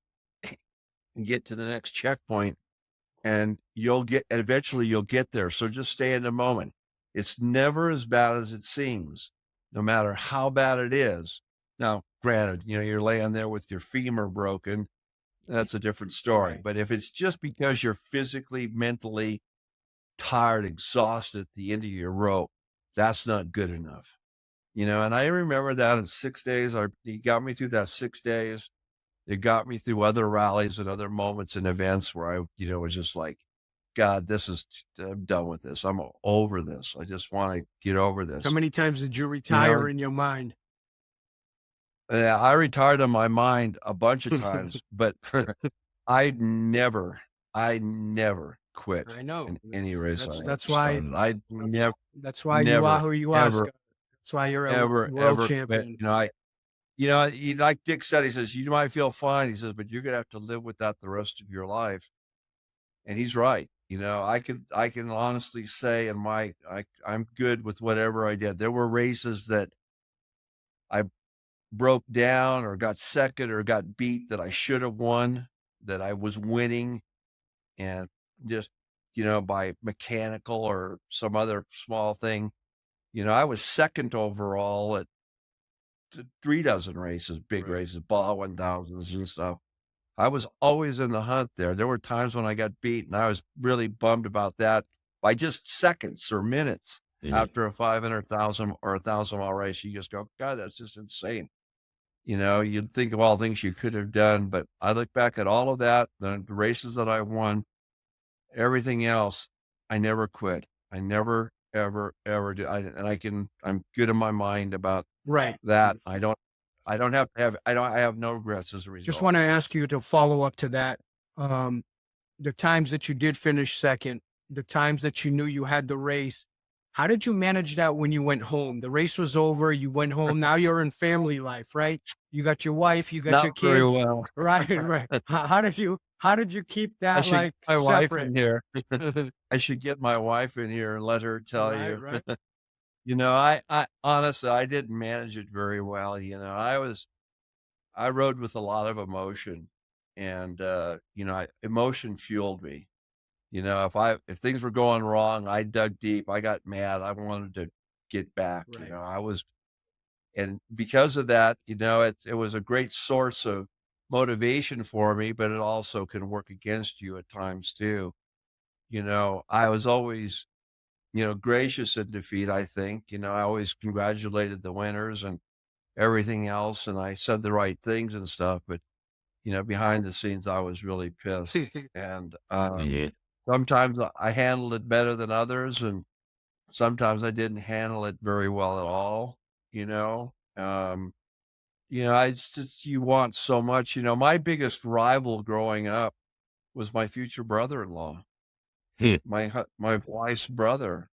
and get to the next checkpoint. And eventually you'll get there. So just stay in the moment. It's never as bad as it seems, no matter how bad it is. Now, granted, you're laying there with your femur broken. That's a different story. Right. But if it's just because you're physically, mentally tired, exhausted at the end of your rope, that's not good enough. And I remember that in 6 days, he got me through that 6 days. It got me through other rallies and other moments and events where I, was just like, God, I'm done with this. I'm over this. I just want to get over this. How many times did you retire in your mind? I retired in my mind a bunch of times, but I never quit. I know. In any race. That's why. That's why you are who you are, Scott. That's why you're a world champion. Like Dick said, he says, you might feel fine. He says, but you're going to have to live with that the rest of your life. And he's right. I can honestly say I'm good with whatever I did. There were races that I broke down or got second or got beat that I should have won, that I was winning, and just, by mechanical or some other small thing, I was second overall at 3 dozen races, big races, Baja 1000s and stuff. I was always in the hunt there. There were times when I got beat and I was really bummed about that by just seconds or minutes. Yeah. after a 500,000 or 1,000 mile race, you just go, God, that's just insane. You'd think of all the things you could have done, but I look back at all of that, the races that I won, everything else, I never quit. I never, ever, ever did. I'm good in my mind about Right. that. I have no regrets as a Just result. want to ask you to follow up to that. Um, the times that you did finish second, the times that you knew you had the race, how did you manage that when you went home? The race was over, you went home. Now you're in family life, right? You got your wife, you got your Not very kids. well. Right, right. How did you keep I that should like get my wife in separate? here. I should get my wife in here and let her tell Right, you. right. I honestly, I didn't manage it very well. I rode with a lot of emotion, and emotion fueled me. If things were going wrong, I dug deep. I got mad. I wanted to get back. Right. And because of that, it was a great source of motivation for me, but it also can work against you at times too. I was always, gracious in defeat, I think. I always congratulated the winners and everything else, and I said the right things and stuff, but behind the scenes, I was really pissed. And Yeah. sometimes I handled it better than others, and sometimes I didn't handle it very well at all. You know, um, it's just you want so much. My biggest rival growing up was my future brother-in-law, Yeah. my wife's brother.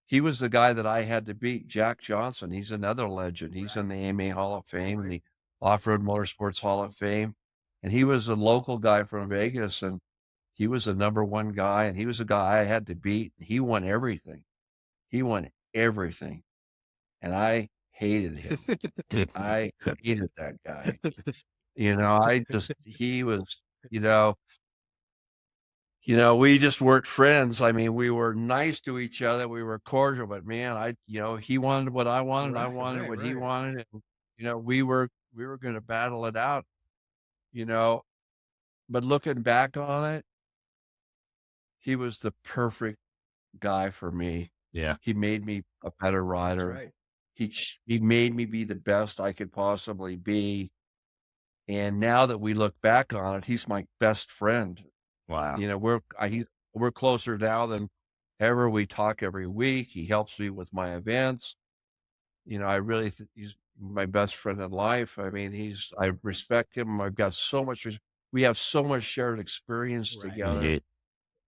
He was the guy that I had to beat, Jack Johnson. He's another legend. He's in the AMA Hall of Fame and the Off-Road Motorsports Hall of Fame. And he was a local guy from Vegas, and he was the number one guy, and he was a guy I had to beat. He won everything. He won everything. And I hated him. I hated that guy. He was, we just weren't friends. I mean, we were nice to each other. We were cordial, but man, he wanted what I wanted. I wanted what he wanted. And, we were going to battle it out, you know, but looking back on it, he was the perfect guy for me. Yeah. He made me a better That's rider. right. He made me be the best I could possibly be. And now that we look back on it, he's my best friend. Wow. We're closer now than ever. We talk every week. He helps me with my events. I really think he's my best friend in life. I mean, I respect him. I've got so much, we have so much shared experience Right. together.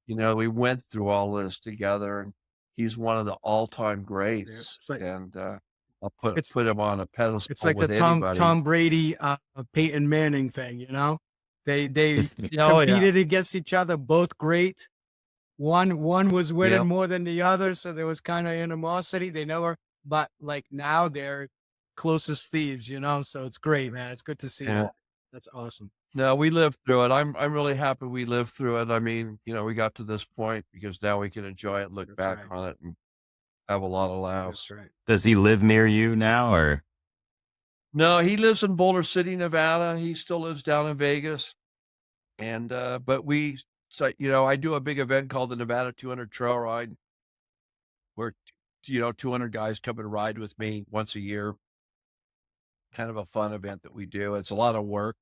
Yeah. We went through all this together, and he's one of the all-time greats. It's like And I'll it's put him on a pedestal it's like the with anybody. Tom Brady, Peyton Manning thing, They Oh, yeah. competed against each other, both great. One was winning Yep. more than the other, so there was kind of animosity. They never, but like now they're closest thieves, So it's great, man. It's good to see Yeah. that. That's awesome. No, we lived through it. I'm really happy we lived through it. I mean, we got to this point because now we can enjoy it, look That's back right. on it, and have a lot of laughs. That's right. Does he live near you now, or? No, he lives in Boulder City, Nevada. He still lives down in Vegas. And but I do a big event called the Nevada 200 Trail Ride, where 200 guys come and ride with me once a year. Kind of a fun event that we do. It's a lot of work,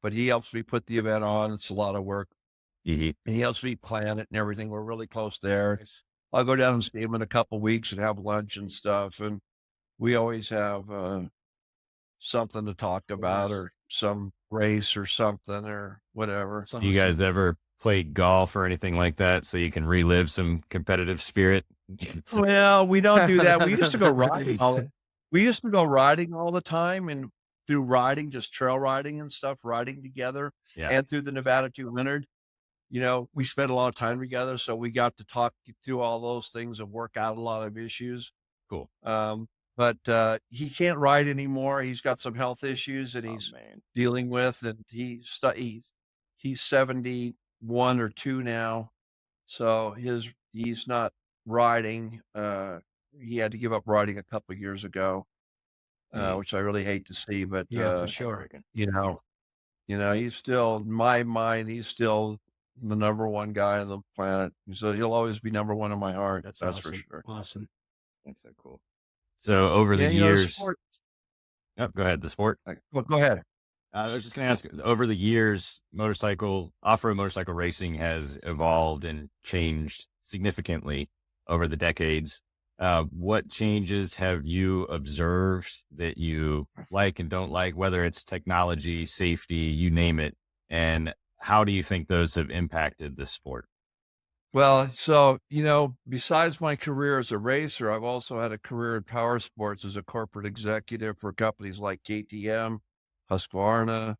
but he helps me put the event on. It's a lot of work. Yeah. And he helps me plan it and everything. We're really close there. Nice. I'll go down and see him in a couple of weeks and have lunch and stuff. And we always have something to talk about, or some race or something or whatever. It's You awesome. guys ever play golf or anything like that so you can relive some competitive spirit? Well, we don't do that. We used to go riding. We used to go riding all the time, and through riding, just trail riding and stuff, riding together, Yeah. and through the Nevada 200. We spent a lot of time together, so we got to talk through all those things and work out a lot of issues. Cool. But he can't ride anymore. He's got some health issues that he's man. dealing with, and he's 71 or 2 now, so he's not riding. He had to give up riding a couple of years ago, which I really hate to see. But Yeah, for sure. he's still, in my mind, he's still the number one guy on the planet. So he'll always be number one in my heart. That's for awesome. sure. Awesome. That's so cool. So over the Yeah, the years, sport. go ahead. The sport. Well, go ahead. I was just going to ask, over the years, off-road motorcycle racing has evolved and changed significantly over the decades. What changes have you observed that you like and don't like, whether it's technology, safety, you name it? And how do you think those have impacted the sport? Well, so, besides my career as a racer, I've also had a career in power sports as a corporate executive for companies like KTM, Husqvarna,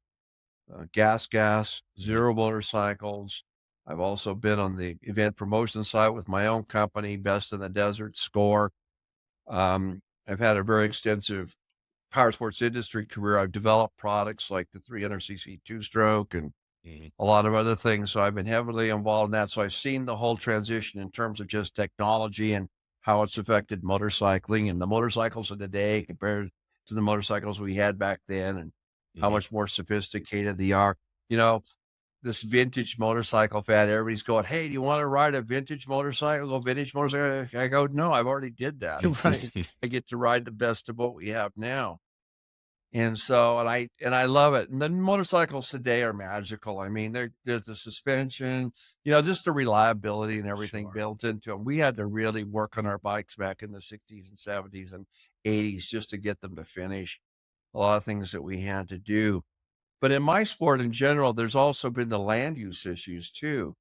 Gas, Zero Motorcycles. I've also been on the event promotion side with my own company, Best in the Desert, Score. I've had a very extensive power sports industry career. I've developed products like the 300cc two-stroke and a lot of other things. So I've been heavily involved in that. So I've seen the whole transition in terms of just technology and how it's affected motorcycling and the motorcycles of today compared to the motorcycles we had back then and how much more sophisticated they are. This vintage motorcycle fad, everybody's going, hey, do you want to ride a vintage motorcycle? Go vintage motorcycle. I go, no, I've already did that. I get to ride the best of what we have now. And so, and I love it. And the motorcycles today are magical. I mean, there's the suspension, just the reliability and everything built into them. We had to really work on our bikes back in the 60s and 70s and 80s just to get them to finish. A lot of things that we had to do. But in my sport in general, there's also been the land use issues too.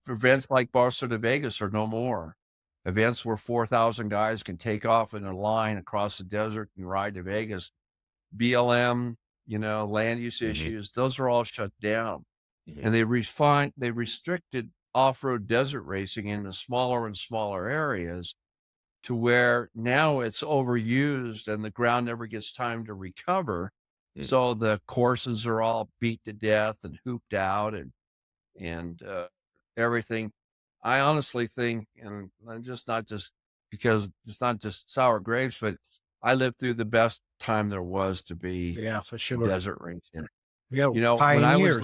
Events like Barcelona to Vegas are no more. Events where 4,000 guys can take off in a line across the desert and ride to Vegas. BLM, land use issues, those are all shut down. And they restricted off-road desert racing into smaller and smaller areas to where now it's overused and the ground never gets time to recover. So the courses are all beat to death and hooped out and everything. I honestly think, and not just because it's not just sour grapes, but I lived through the best time there was to be for sure. desert racing. Yeah, When pioneers.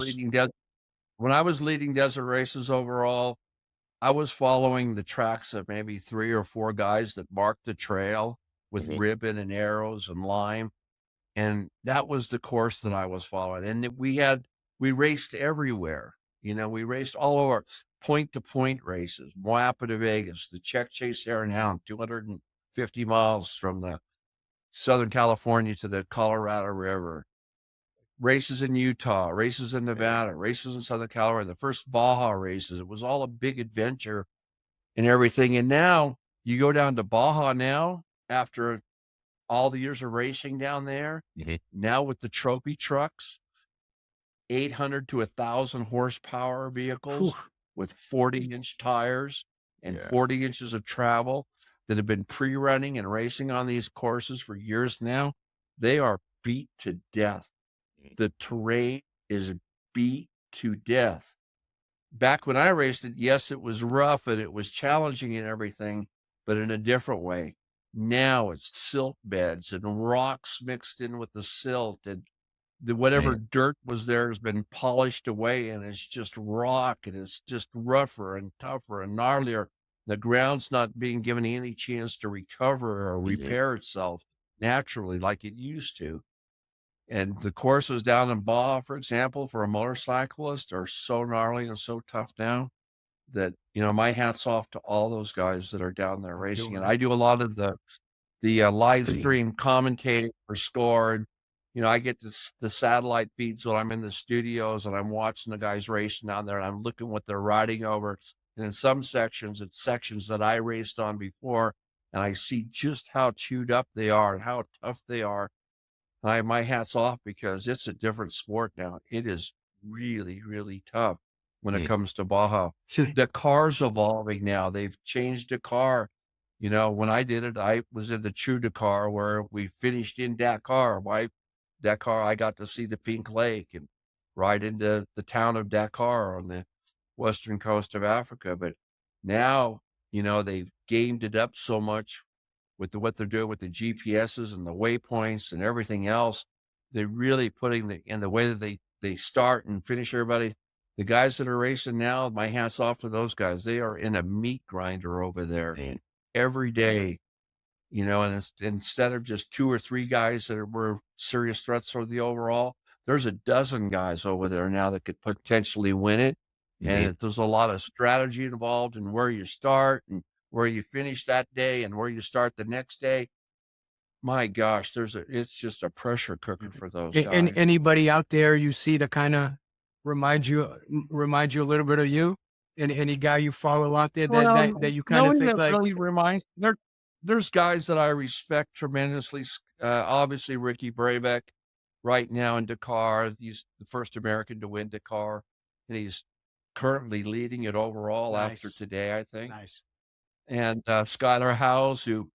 when I was leading desert races overall, I was following the tracks of maybe 3 or 4 guys that marked the trail with ribbon and arrows and lime. And that was the course that I was following. And we raced everywhere. We raced all over point-to-point races, Moapa to Vegas, the Czech Chase Hare and Hound, 250 miles from the Southern California to the Colorado River, races in Utah, races in Nevada, races in Southern California, the first Baja races. It was all a big adventure and everything. And now you go down to Baja now after all the years of racing down there, now with the trophy trucks, 800 to 1,000 horsepower vehicles with 40-inch tires and 40 inches of travel that have been pre-running and racing on these courses for years now. They are beat to death. The terrain is beat to death. Back when I raced it, yes, it was rough and it was challenging and everything, but in a different way. Now it's silt beds and rocks mixed in with the silt, and whatever dirt was there has been polished away, and it's just rock, and it's just rougher and tougher and gnarlier. The ground's not being given any chance to recover or repair itself naturally like it used to. And the courses down in Baja, for example, for a motorcyclist are so gnarly and so tough now that, my hat's off to all those guys that are down there racing. And I do a lot of the live stream commentating for Score. And, I get the satellite feeds when I'm in the studios and I'm watching the guys racing down there and I'm looking what they're riding over. And in some sections, it's sections that I raced on before. And I see just how chewed up they are and how tough they are. My hat's off because it's a different sport now. It is really, really tough when it comes to Baja. The car's evolving now. They've changed the car. When I did it, I was in the True Dakar where we finished in Dakar. Dakar, I got to see the Pink Lake and ride into the town of Dakar on the western coast of Africa. But now, they've gamed it up so much with what they're doing with the GPSs and the waypoints and everything else. They're really putting in the way that they start and finish everybody. The guys that are racing now, my hat's off to those guys. They are in a meat grinder over there every day. and instead of just 2 or 3 guys that were serious threats for the overall, there's a dozen guys over there now that could potentially win it. And there's a lot of strategy involved in where you start and where you finish that day and where you start the next day. My gosh, it's just a pressure cooker for those guys. Anybody out there you see to kind of remind you a little bit of you? Any guy you follow out there that you kind No of one think that like, really reminds there's guys that I respect tremendously. Obviously Ricky Brabeck right now in Dakar. He's the first American to win Dakar, and he's currently leading it overall after Nice. today, I think. nice. And Skylar Howes, who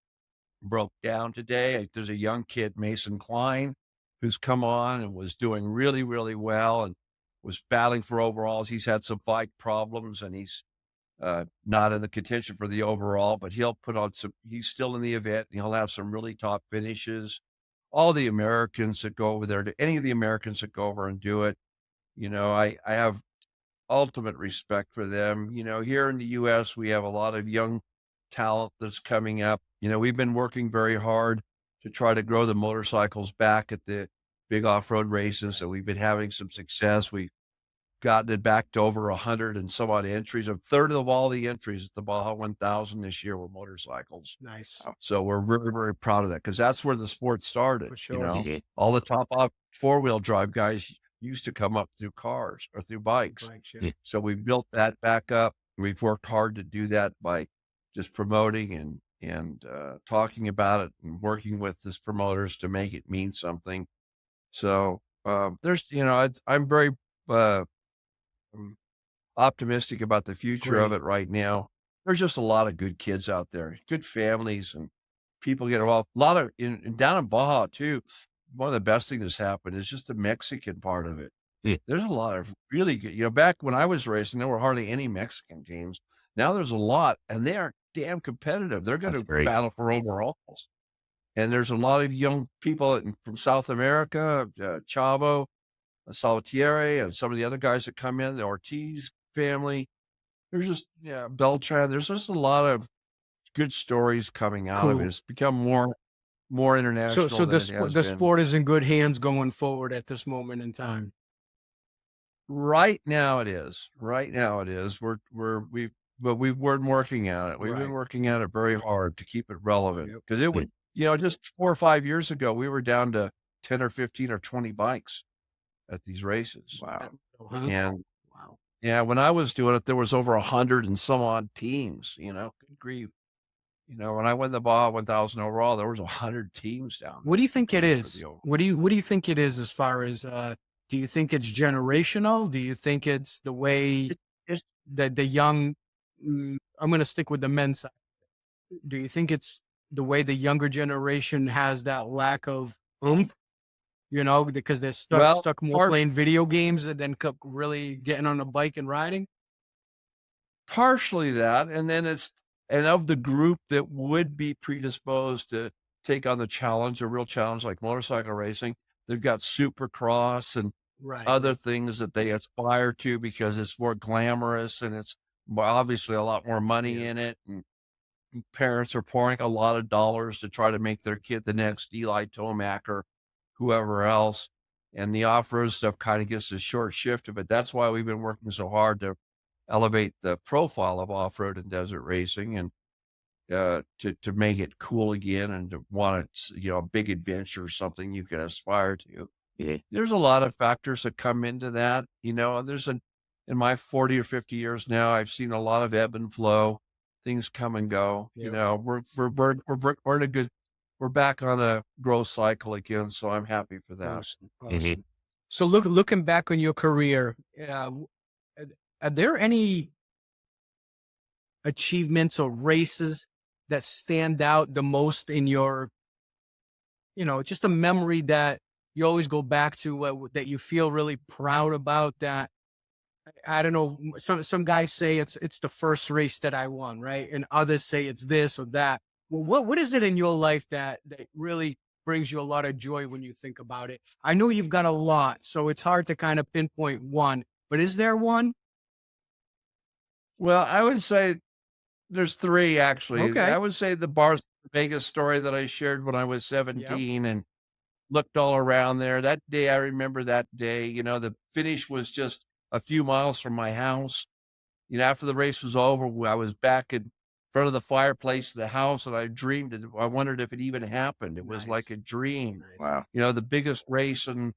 broke down today. There's a young kid, Mason Klein, who's come on and was doing really, really well and was battling for overalls. He's had some fight problems, and he's not in the contention for the overall, but he'll put on he's still in the event, and he'll have some really top finishes. All the Americans that go over there, any of the Americans that go over and do it, I have ultimate respect for them. Here in the U.S., we have a lot of young talent that's coming up. We've been working very hard to try to grow the motorcycles back at the big off-road races, and we've been having some success. We've gotten it back to over 100 and some odd entries. A third of all the entries at the Baja 1000 this year were motorcycles. Nice. So we're very, very proud of that, because that's where the sport started. For sure. All the top off four-wheel drive guys used to come up through cars or through bikes. So we built that back up. We've worked hard to do that by just promoting and talking about it and working with these promoters to make it mean something. So there's, I'm very optimistic about the future of it right now. There's just a lot of good kids out there, good families, and people get involved. A lot of down in Baja too. One of the best things that's happened is just the Mexican part of it. There's a lot of really good, back when I was racing, there were hardly any Mexican teams. Now there's a lot, and they are damn competitive. They're going to battle for overalls. And there's a lot of young people from South America, Chavo, Salvatierre, and some of the other guys that come in, the Ortiz family. There's just, Beltran. There's just a lot of good stories coming out of it. It's become more international. So the sport is in good hands going forward at this moment in time. Right now it is. We've been working at it. We've been working at it very hard to keep it relevant, because it would, just 4 or 5 years ago, we were down to 10 or 15 or 20 bikes at these races. Wow. And when I was doing it, there was over 100 and some odd teams, good grief. When I won the Baja 1000 overall, there was 100 teams down there. What do you think it is? What do you think it is, as far as, do you think it's generational? Do you think it's the way that the young, I'm going to stick with the men's side. Do you think it's the way the younger generation has that lack of oomph, because they're stuck more playing video games than really getting on a bike and riding? Partially that. And then and of the group that would be predisposed to take on a real challenge like motorcycle racing, they've got Supercross and other things that they aspire to, because it's more glamorous and it's obviously a lot more money in it. And parents are pouring a lot of dollars to try to make their kid the next Eli Tomac or whoever else. And the off-road stuff kind of gets a short shift of it. That's why we've been working so hard to elevate the profile of off-road and desert racing, and to make it cool again, and to want it, a big adventure, something you can aspire to. There's a lot of factors that come into that, and in my 40 or 50 years now, I've seen a lot of ebb and flow, things come and go. We're in a good, we're back on a growth cycle again. So I'm happy for that. Awesome. So looking back on your career, are there any achievements or races that stand out the most in your, just a memory that you always go back to, that you feel really proud about? That, I don't know, some guys say it's the first race that I won, right? And others say it's this or that. Well, what is it in your life that really brings you a lot of joy when you think about it? I know you've got a lot, so it's hard to kind of pinpoint one, but is there one? Well, I would say there's 3, actually. Okay. I would say the the Vegas story that I shared when I was Yep. 17 and looked all around there. That day, I remember that day, the finish was just a few miles from my house. After the race was over, I was back in front of the fireplace of the house and I dreamed it. I wondered if it even happened. It was like a Nice. dream. Nice. Wow. The biggest race in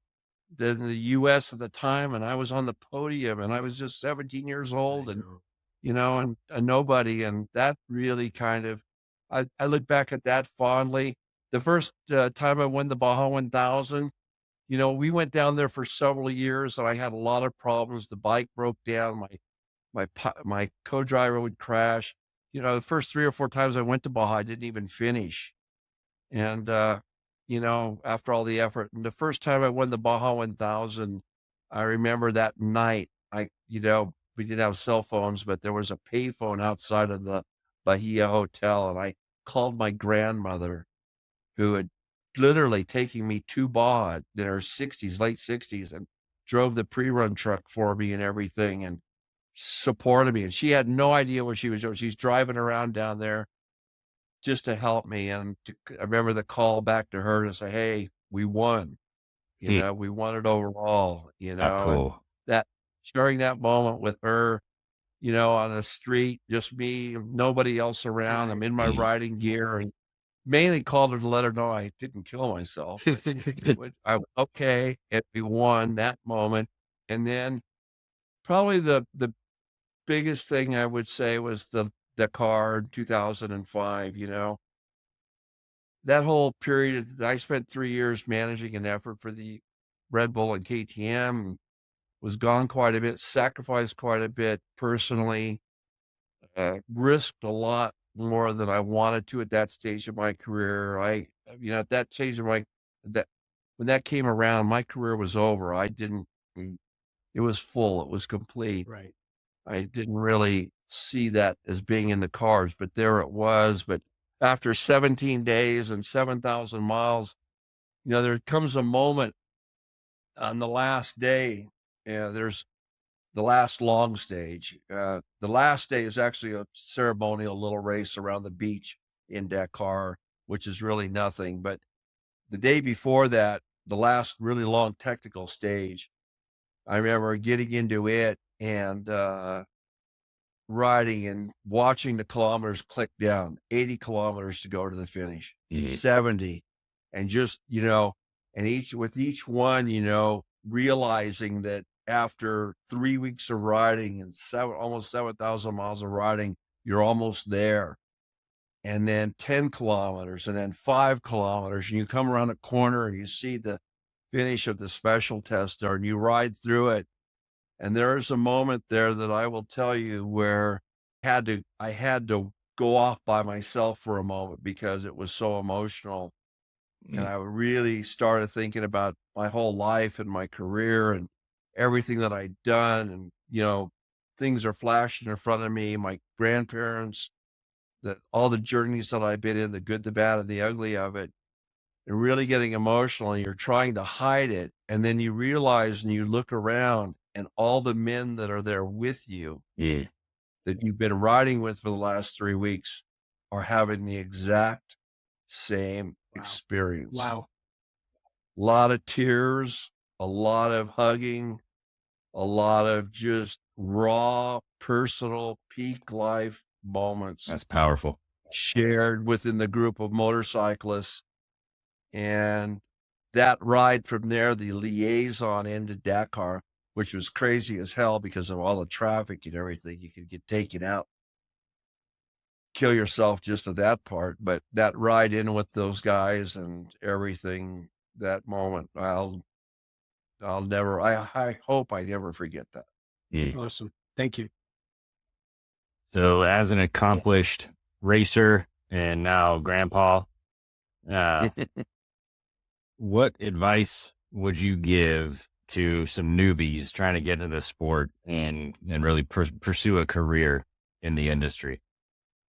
the US at the time, and I was on the podium and I was just 17 years I old and know. and a nobody. And that really I look back at that fondly. The first time I won the Baja 1000, we went down there for several years and I had a lot of problems. The bike broke down. My co-driver would crash. The first 3 or 4 times I went to Baja, I didn't even finish. And, after all the effort, and the first time I won the Baja 1000, I remember that night, we didn't have cell phones, but there was a payphone outside of the Bahia Hotel, and I called my grandmother, who had literally taken me to Baja in her 60s, late 60s, and drove the pre-run truck for me and everything, and supported me. And she had no idea what she was doing. She's driving around down there just to help me. And I remember the call back to her to say, "Hey, we won. Hmm. We won it overall." And Cool. that sharing that moment with her, on the street, just me, nobody else around. I'm Right. in my Hmm. riding gear and mainly called her to let her know I didn't kill myself, but I was okay. And we won that moment. And then probably the biggest thing I would say was the Dakar in 2005. That whole period, I spent 3 years managing an effort for the Red Bull and KTM, was gone quite a bit, sacrificed quite a bit personally, risked a lot more than I wanted to at that stage of my career. At that stage of that when that came around, my career was over. I didn't it was full, it was complete. Right. I didn't really see that as being in the cards, but there it was. But after 17 days and 7,000 miles, there comes a moment on the last day. There's the last long stage. The last day is actually a ceremonial little race around the beach in Dakar, which is really nothing. But the day before that, the last really long technical stage, I remember getting into it and riding and watching the kilometers click down, 80 kilometers to go to the finish, Hmm. 70. And just, and with each one, realizing that after 3 weeks of riding and almost 7,000 miles of riding, you're almost there. And then 10 kilometers and then 5 kilometers. And you come around a corner and you see the finish of the special tester and you ride through it. And there is a moment there that I will tell you where I had to go off by myself for a moment because it was so emotional. And Hmm. I really started thinking about my whole life and my career and everything that I'd done. And, things are flashing in front of me, my grandparents, that all the journeys that I've been in, the good, the bad, and the ugly of it, and really getting emotional. And you're trying to hide it. And then you realize and you look around and all the men that are there with you Yeah. that you've been riding with for the last 3 weeks are having the exact same Wow. experience. Wow. A lot of tears, a lot of hugging, a lot of just raw, personal, peak life moments That's powerful. shared within the group of motorcyclists. And that ride from there, the liaison into Dakar, which was crazy as hell because of all the traffic and everything, you could get taken out, kill yourself just at that part. But that ride in with those guys and everything, that moment, I'll never, I hope I never forget that. Yeah. Awesome. Thank you. So, as an accomplished racer and now grandpa, uh, what advice would you give to some newbies trying to get into the sport and really pursue a career in the industry?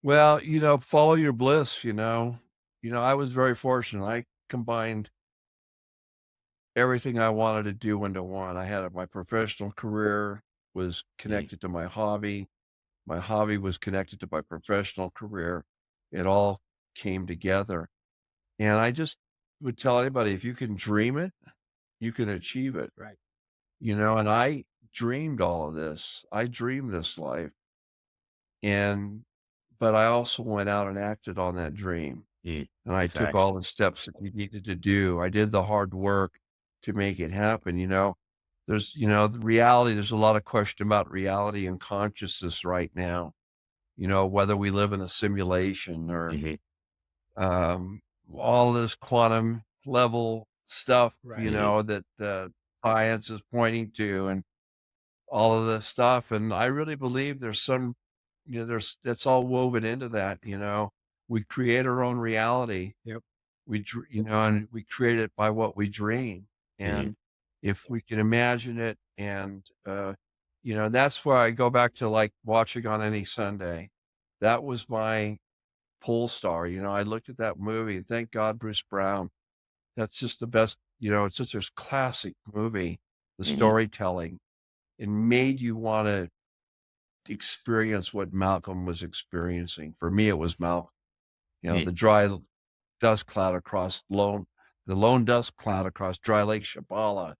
Well, follow your bliss, I was very fortunate. I combined everything I wanted to do into one. I had my professional career was Mm. connected to my hobby. My hobby was connected to my professional career. It all came together. And I just would tell anybody, if you can dream it, you can achieve it. Right. And I dreamed all of this. I dreamed this life. But I also went out and acted on that dream. Yeah, And I it's took action. all the steps that we needed to do. I did the hard work to make it happen. The reality, there's a lot of question about reality and consciousness right now, whether we live in a simulation or Mhm. um, all this quantum level stuff, Right. that science is pointing to and all of this stuff. And I really believe there's some, that's all woven into that. We create our own reality. Yep. And we create it by what we dream. Mhm. And if we can imagine it, and, that's where I go back to, like, watching on any Sunday. That was my pole star. I looked at that movie, and thank God Bruce Brown. That's just the best. It's such a classic movie. The Mhm. storytelling, it made you want to experience what Malcolm was experiencing. For me, it was Malcolm. Yeah. The dry dust cloud across the lone dust cloud across dry Lake Shabala.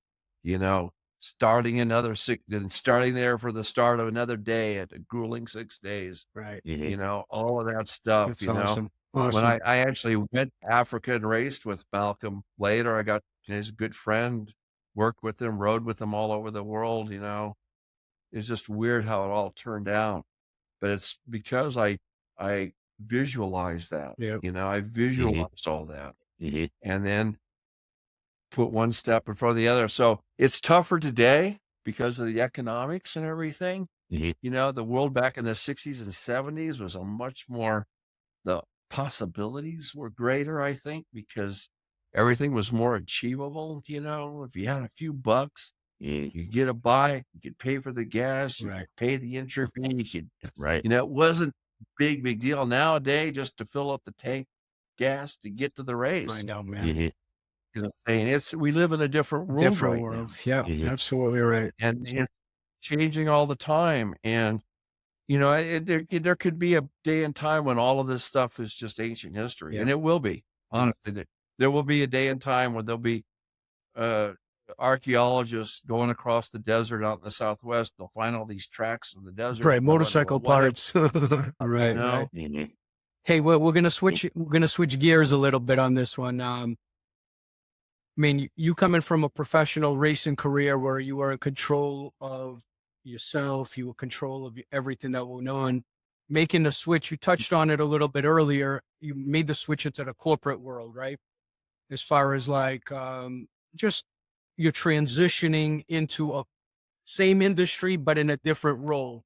Starting there for the start of another day at a grueling 6 days. Right. Mhm. All of that stuff. That's awesome. When Awesome. I actually went to Africa and raced with Malcolm later, I got he's a good friend, worked with him, rode with him all over the world. It's just weird how it all turned out. But it's because I visualized that. Yep. I visualized all that Mhm. and then put one step in front of the other. So it's tougher today because of the economics and everything. Mhm. The world back in the 60s and 70s was a much more, the possibilities were greater, I think, because everything was more achievable. If you had a few bucks, Mhm. you could get a bike, you could pay for the gas, you Right. could pay the entry fee, you could, Right. it wasn't big deal nowadays just to fill up the tank gas to get to the I race. know, man. Mhm. We live in a different world Different right world. now, Yeah, Mhm. absolutely right. and it's changing all the time. And there could be a day and time when all of this stuff is just ancient history, Yeah. and it will be. Honestly, there will be a day and time when there'll be uh, archaeologists going across the desert out in the Southwest. They'll find all these tracks in the desert. Right. and they'll wonder, Motorcycle well, what parts. Right. Right. Mhm. Hey, we're gonna switch. We're gonna switch gears a little bit on this one. I mean, you coming from a professional racing career where you were in control of yourself, you were in control of everything that went on, making the switch. You touched on it a little bit earlier. You made the switch into the corporate world, right? As far as like just you're transitioning into a same industry but in a different role.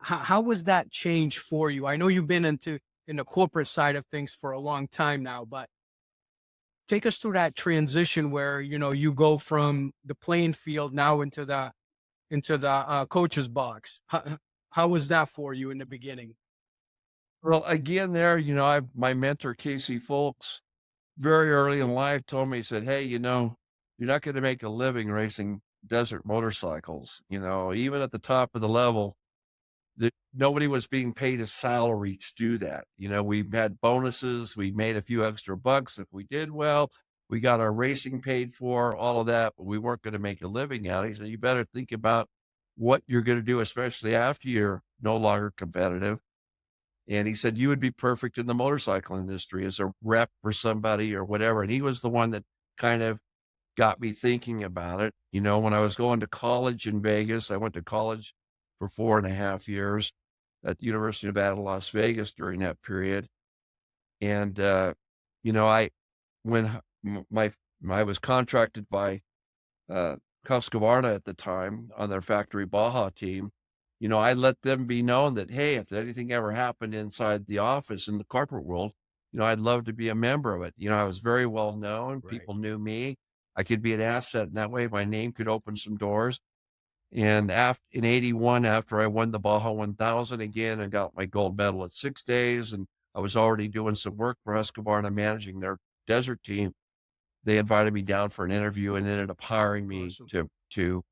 How was that change for you? I know you've been in the corporate side of things for a long time now, but take us through that transition where you go from the playing field now into the coach's box. How was that for you in the beginning? Well, again, my mentor Casey Folks, very early in life, told me, he said, "Hey, you're not going to make a living racing desert motorcycles. Even at the top of the level, that nobody was being paid a salary to do that. We had bonuses, we made a few extra bucks if we did well, we got our racing paid for, all of that, but we weren't going to make a living out of it." He said, "You better think about what you're going to do, especially after you're no longer competitive." And he said, "You would be perfect in the motorcycle industry as a rep for somebody or whatever." And he was the one that kind of got me thinking about it. When I was going to college in Vegas, I went to college for 4.5 years at the University of Nevada, Las Vegas during that period. And, I, when I was contracted by Husqvarna at the time on their factory Baja team, I let them be known that, hey, if anything ever happened inside the office in the corporate world, I'd love to be a member of it. I was very well known. Right. People knew me. I could be an asset. And that way my name could open some doors. And in 81, after I won the Baja 1000 again and got my gold medal at 6 days, and I was already doing some work for Husqvarna managing their desert team, they invited me down for an interview and ended up hiring me Awesome. to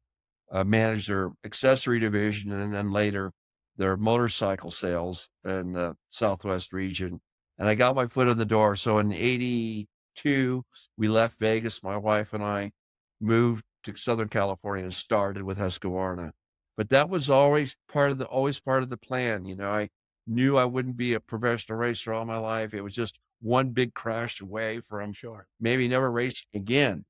manage their accessory division and then later their motorcycle sales in the Southwest region. and I got my foot in the door. So in 82, we left Vegas. My wife and I moved to Southern California and started with Husqvarna. But that was always part of the plan. You know, I knew I wouldn't be a professional racer all my life. It was just one big crash away from Sure. maybe never racing again.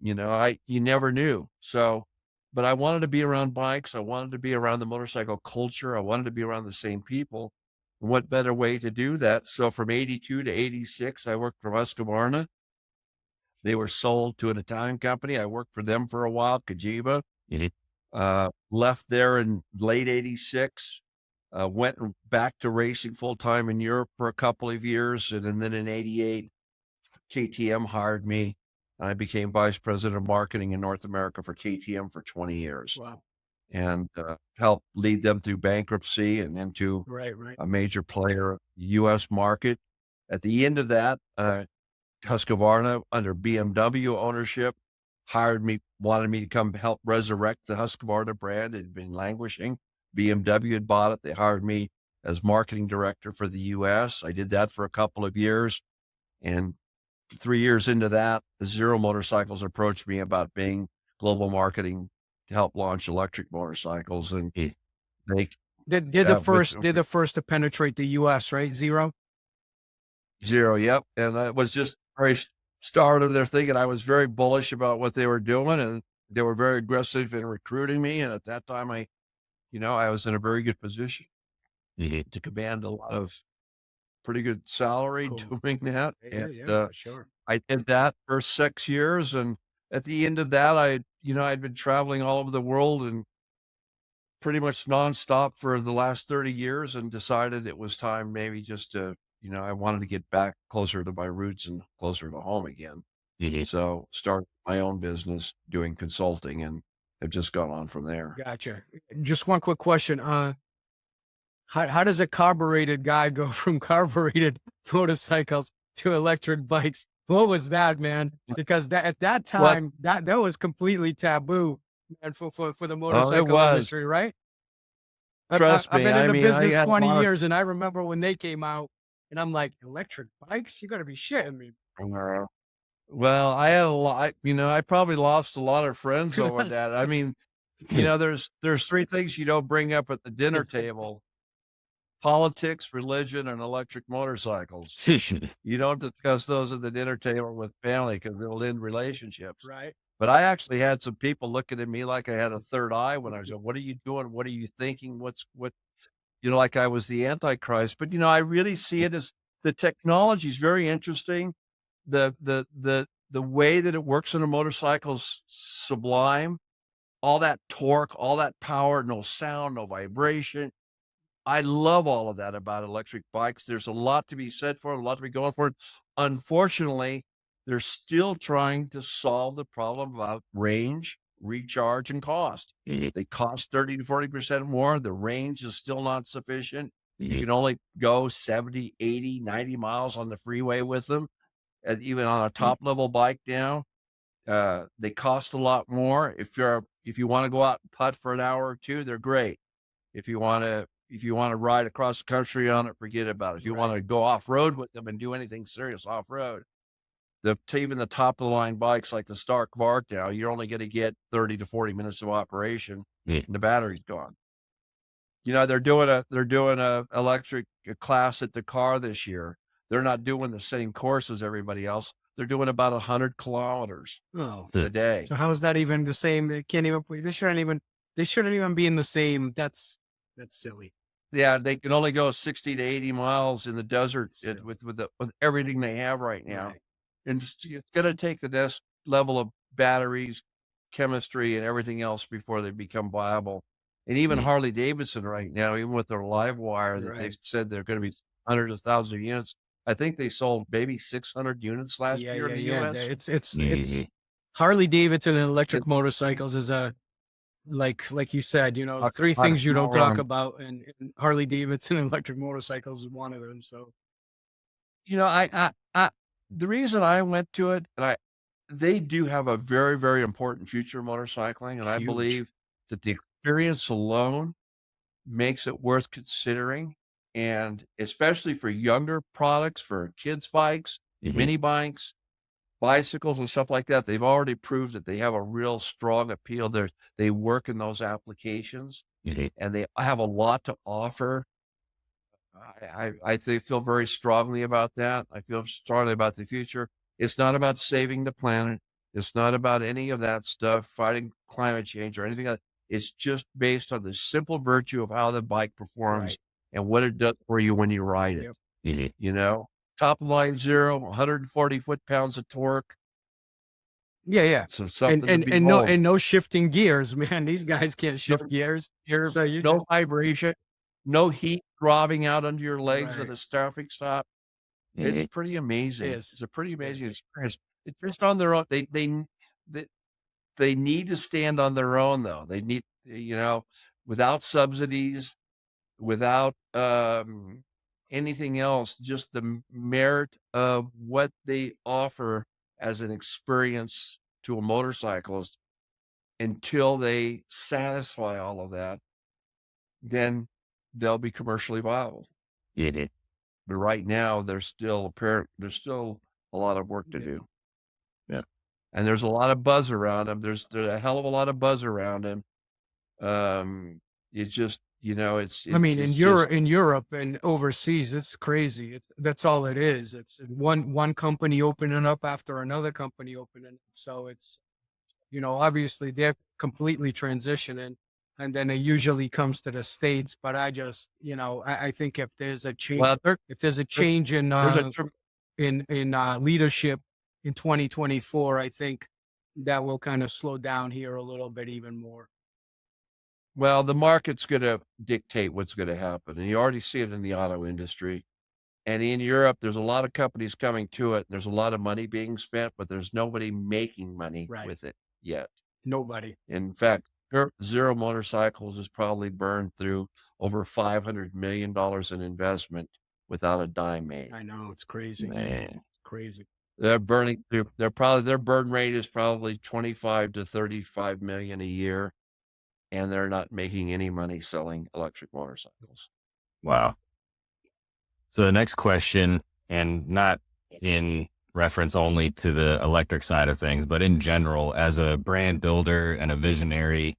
You know, you never knew. So, but I wanted to be around bikes. I wanted to be around the motorcycle culture. I wanted to be around the same people. And what better way to do that? So from 82 to 86, I worked for Husqvarna. They were sold to an Italian company. I worked for them for a while, Cagiva. Mhm. Left there in late 86, went back to racing full time in Europe for a couple of years. And then in 88, KTM hired me. I became vice president of marketing in North America for KTM for 20 years Wow. and helped lead them through bankruptcy and into Right. a major player, U.S. market. At the end of that, Husqvarna, under BMW ownership, hired me, wanted me to come help resurrect the Husqvarna brand. It had been languishing. BMW had bought it. They hired me as marketing director for the U.S. I did that for a couple of years. And 3 years into that, Zero Motorcycles approached me about being global marketing to help launch electric motorcycles. And Yeah. they, They're the with first to penetrate the U.S., right? Zero. Zero, yep. And it was just very start of their thing. And I was very bullish about what they were doing. And they were very aggressive in recruiting me. And at that time, I was in a very good position Mhm. to command a lot of pretty good salary Cool. doing that. Yeah, And for sure. I did that for 6 years. And at the end of that, I'd been traveling all over the world and pretty much nonstop for the last 30 years and decided it was time maybe just to, I wanted to get back closer to my roots and closer to home again. Mhm. So started my own business doing consulting and have just gone on from there. Gotcha. Just one quick question. How does a carbureted guy go from carbureted motorcycles to electric bikes? What was that, man? Because at that What? time, that was completely taboo, and for the Oh, it motorcycle was. industry, right? Trust I've me. been in I the mean, I business had a 20 lot years, and I remember when they came out, and I'm like, electric bikes? You got to be shitting me. of, well, I had a lot, I probably lost a lot of friends over that. I mean, there's three things you don't bring up at the dinner table: politics, religion, and electric motorcycles. You don't discuss those at the dinner table with family because it'll end relationships. Right. But I actually had some people looking at me like I had a third eye when I was going, "What are you doing? What are you thinking? Like I was the Antichrist." But I really see it as the technology is very interesting. The way that it works on a motorcycle is sublime. All that torque, all that power, no sound, no vibration. I love all of that about electric bikes. There's a lot to be said for it, a lot to be going for it. Unfortunately, they're still trying to solve the problem about range, recharge, and cost. Mhm. They cost 30 to 40% more. The range is still not sufficient. You Mhm. can only go 70, 80, 90 miles on the freeway with them, and even on a top level bike now. They cost a lot more. If you want to go out and putt for an hour or two, they're great. If you want to ride across the country on it, forget about it. If you want to go off road with them and do anything serious off road, even the top of the line bikes like the Stark Vark now, you're only going to get 30 to 40 minutes of operation, Yeah. and the battery's gone. They're doing a electric class at Dakar this year. They're not doing the same course as everybody else. They're doing about 100 kilometers Oh, a day. so how is that even the same? They can't even. They shouldn't even be in the same. That's silly. Yeah, they can only go 60 to 80 miles in the desert Silly. with everything they have right now. Right. And it's going to take the next level of batteries, chemistry, and everything else before they become viable. And even Yeah. Harley Davidson right now, even with their live wire that Right. they've said they're going to be hundreds of thousands of units. I think they sold maybe 600 units last year in the US. It's Mhm. Harley Davidson and electric It- motorcycles is like you said, Talk three about things you don't power talk on- about, and Harley Davidson and electric motorcycles is one of them. So the reason I went to it, they do have a very, very important future of motorcycling, and I Huge. believe that the experience alone makes it worth considering. And especially for younger products, for kids' bikes, mini bikes, bicycles and stuff like that, they've already proved that they have a real strong appeal. They work in those applications and they have a lot to offer. Feel very strongly about that. I feel strongly about the future. It's not about saving the planet. It's not about any of that stuff, fighting climate change or anything else. It's just based on the simple virtue of how the bike performs Right. and what it does for you when you ride it. Yep. You know, top line zero, 140 foot-pounds of torque. Yeah. So And something to and no behold. no shifting gears, man. These guys can't shift gears. There's So you no just vibration, no heat throbbing out under your legs at right. a traffic stop. It's pretty amazing. Is. It's a pretty amazing Is. experience. It's just on their own. They they need to stand on their own though. They need, without subsidies, without anything else, just the merit of what they offer as an experience to a motorcyclist until they satisfy all of that, then they'll be commercially viable. But right now, there's still a lot of work to Yeah. do. Yeah. And there's a lot of buzz around him. There's a hell of a lot of buzz around him. It's just, I mean, in it's Europe, just, and overseas, it's crazy. That's all it is. It's one company opening up after another company opening up. So it's, obviously they're completely transitioning, and then it usually comes to the States. But I just, I think if there's a change, well, if there's a change in there's a, tr- leadership in 2024, I think that will kind of slow down here a little bit even more. well, the market's going to dictate what's going to happen. And you already see it in the auto industry. And in Europe, there's a lot of companies coming to it. There's a lot of money being spent, but there's nobody making money Right. with it yet. Nobody. In fact, Zero Motorcycles has probably burned through over $500 million in investment without a dime made. I know, it's crazy. Man. Crazy. They're burning through. Their burn rate is probably 25 to 35 million a year, and they're not making any money selling electric motorcycles. Wow. So the next question, and not in reference only to the electric side of things, but in general, as a brand builder and a visionary,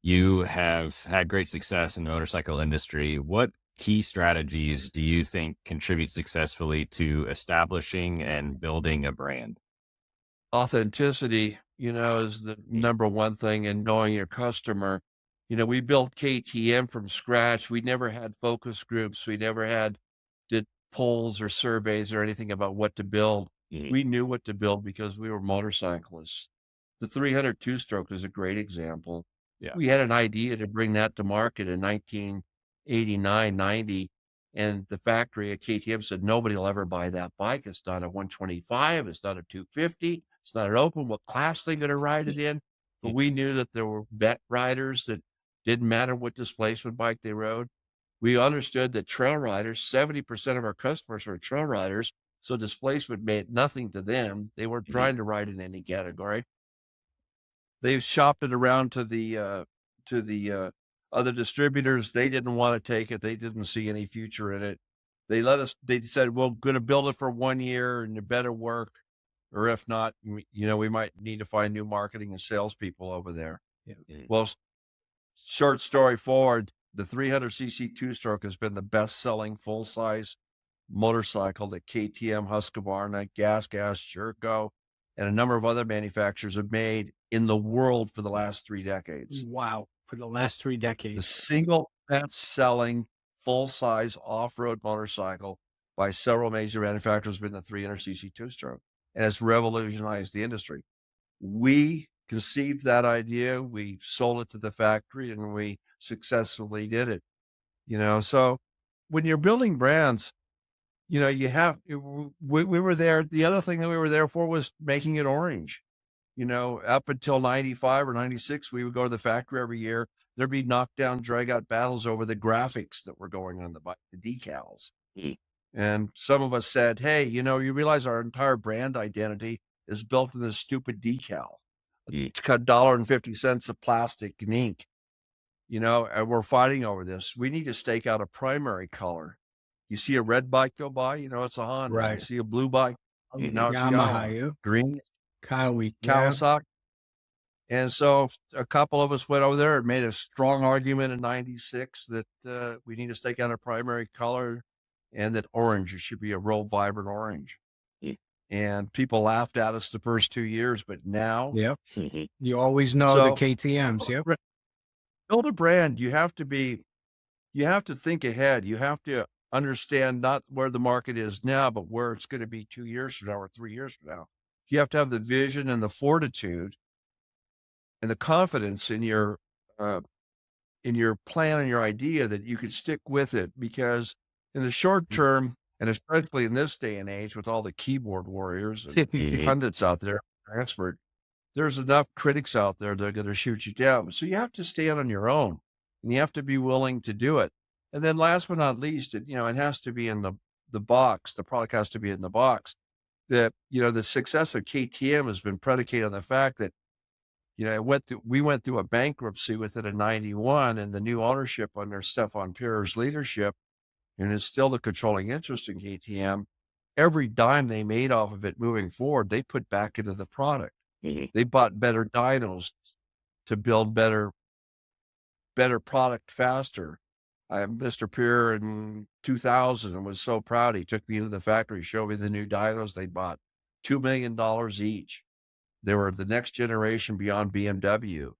you have had great success in the motorcycle industry. What key strategies do you think contribute successfully to establishing and building a brand? Authenticity, is the number one thing, and knowing your customer. We built KTM from scratch. We never had focus groups. We never did polls or surveys or anything about what to build. We knew what to build because we were motorcyclists. The 300 two-stroke is a great example. Yeah. We had an idea to bring that to market in 1989, 90, and the factory at KTM said, nobody will ever buy that bike. It's not a 125. It's not a 250. It's not an open. What class they going to ride it in? But we knew that there were vet riders that didn't matter what displacement bike they rode. We understood that trail riders, 70% of our customers are trail riders, so displacement meant nothing to them. They weren't trying to ride in any category. They've shopped it around to the other distributors. They didn't want to take it. They didn't see any future in it. They said, we're going to build it for 1 year and it better work. Or if not, we might need to find new marketing and salespeople over there. Yeah. Well, short story forward, the 300cc two-stroke has been the best-selling full-size motorcycle that KTM, Husqvarna, Gas, Sherco, and a number of other manufacturers have made in the world for the last 3 decades. Wow. For the last 3 decades. The single best-selling full-size off-road motorcycle by several major manufacturers has been the 300cc two-stroke, and it's revolutionized the industry. We conceived that idea, we sold it to the factory, and we successfully did it. So when you're building brands, we were there. The other thing that we were there for was making it orange. Up until 95 or 96, we would go to the factory every year. There'd be knockdown, drag out battles over the graphics that were going on the bike, the decals. And some of us said, hey, you realize our entire brand identity is built in this stupid decal. $1.50 of plastic and ink, and we're fighting over this. We need to stake out a primary color You see a red bike go by, you know it's a Honda. You Right. see a blue bike, you know it's a Yamaha, Yamaha. yeah. Green, Kawi, yeah. Kawasaki. And so a couple of us went over there and made a strong argument in 96 that we need to stake out a primary color and that orange, it should be a real vibrant orange. Yeah. And people laughed at us the first 2 years, but now Yep. You always know the So- KTMs. Yep. build a brand. You have to think ahead. You have to understand not where the market is now, but where it's going to be 2 years from now or 3 years from now. You have to have the vision and the fortitude and the confidence in your plan and your idea that you can stick with it, because in the short term, and especially in this day and age with all the keyboard warriors and pundits out there, expert, there's enough critics out there that are going to shoot you down. So you have to stand on your own and you have to be willing to do it. And then last but not least, it has to be in the box. The product has to be in the box. That, the success of KTM has been predicated on the fact that, we went through a bankruptcy with it in 91, and the new ownership under Stefan Pierer's leadership, and it's still the controlling interest in KTM, every dime they made off of it moving forward, they put back into the product. They bought better dynos to build better product faster. Mr. Pierre in 2000 was so proud. He took me into the factory, showed me the new dynos they bought, $2 million each. They were the next generation beyond BMW.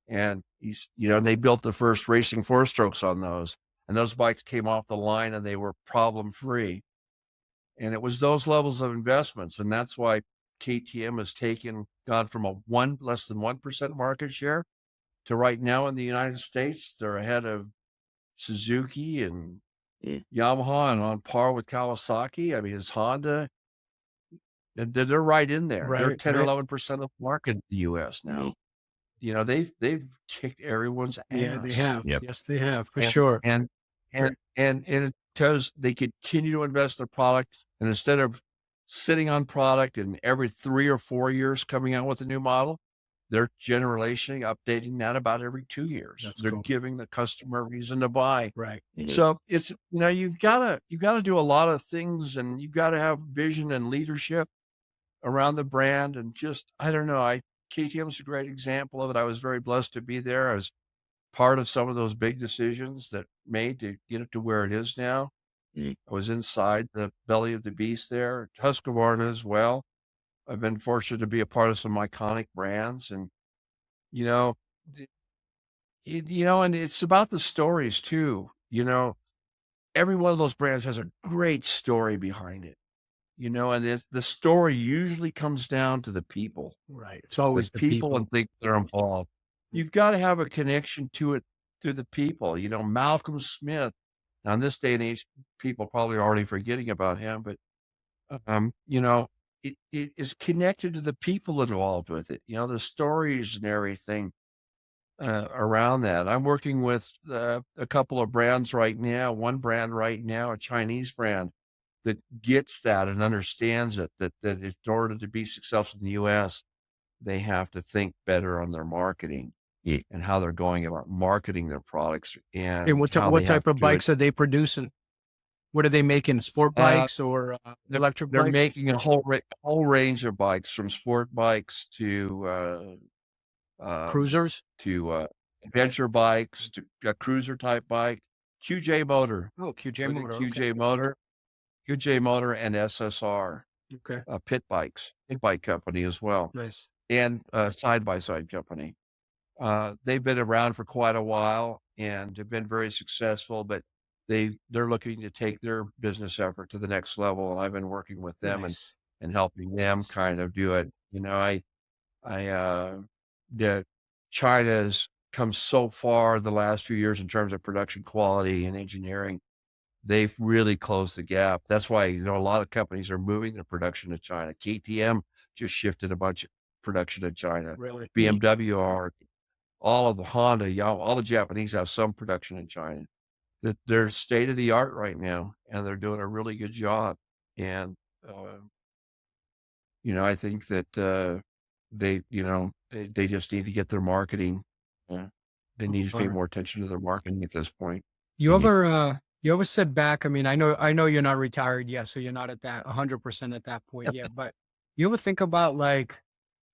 And they built the first racing four strokes on those. And those bikes came off the line and they were problem free. And it was those levels of investments. And that's why KTM has gone from less than 1% market share to right now in the United States, they're ahead of Suzuki and Yamaha and on par with Kawasaki. I mean, it's Honda. They're right in there. Right, They're 10 or right. 11% of the market in the US now. They've kicked everyone's ass. Yeah, they have. Yep. Yes, they have, for And- sure. And because they continue to invest in their product, and instead of sitting on product and every 3 or 4 years coming out with a new model, they're generationally updating that about every 2 years. That's They're cool. giving the customer a reason to buy. Right. So it's, you've got to do a lot of things, and you've got to have vision and leadership around the brand. And just, I don't know, KTM's a great example of it. I was very blessed to be there. I was part of some of those big decisions that made to get it to where it is now. I was inside the belly of the beast there, Husqvarna as well. I've been fortunate to be a part of some iconic brands, and and it's about the stories too. Every one of those brands has a great story behind it. And the story usually comes down to the people. Right. It's always The the people and things that are involved. You've got to have a connection to the people. Malcolm Smith. Now, in this day and age, people probably are already forgetting about him, but it is connected to the people involved with it. The stories and everything around that. I'm working with a couple of brands right now. One brand right now, a Chinese brand, that gets that and understands it, that in order to be successful in the US, they have to think better on their marketing and how they're going about marketing their products. And what how what they have type to of do it. bikes are they producing? What are they making? Sport bikes or electric They're bikes? making a whole range of bikes, from sport bikes to Cruisers? adventure bikes to a cruiser type bike. QJ Motor, Oh, QJ with a Motor. QJ Motor and SSR, Okay. pit bike company as well, Nice. and side-by-side company. They've been around for quite a while and have been very successful, but they're looking to take their business effort to the next level. And I've been working with them Nice. and helping them kind of do it. China's come so far the last few years in terms of production quality and engineering. They've really closed the gap. That's why, a lot of companies are moving their production to China. KTM just shifted a bunch of production to China. Really? BMW are, all of the Honda, all the Japanese have some production in China. They're state of the art right now, and they're doing a really good job. And, I think that they just need to get their marketing. They need to pay more attention to their marketing at this point. You ever You ever sit back? I mean, I know you're not retired yet, so you're not at that 100% at that point yet, but you ever think about like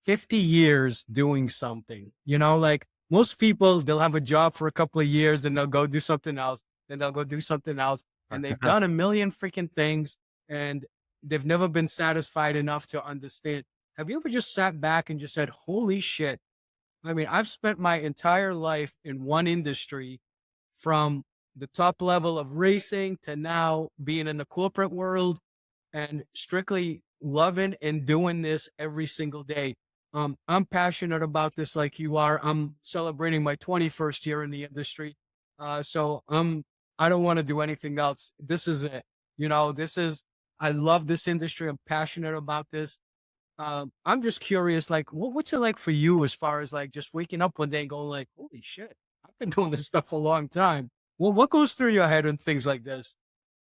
50 years doing something, like most people, they'll have a job for a couple of years, then they'll go do something else, then they'll go do something else. And they've done a million freaking things and they've never been satisfied enough to understand. Have you ever just sat back and just said, holy shit? I mean, I've spent my entire life in one industry from the top level of racing to now being in the corporate world and strictly loving and doing this every single day. I'm passionate about this like you are. I'm celebrating my 21st year in the industry. So I don't want to do anything else. This is it. I love this industry. I'm passionate about this. I'm just curious, like, what's it like for you as far as like just waking up one day and going like, holy shit, I've been doing this stuff a long time. Well, what goes through your head and things like this?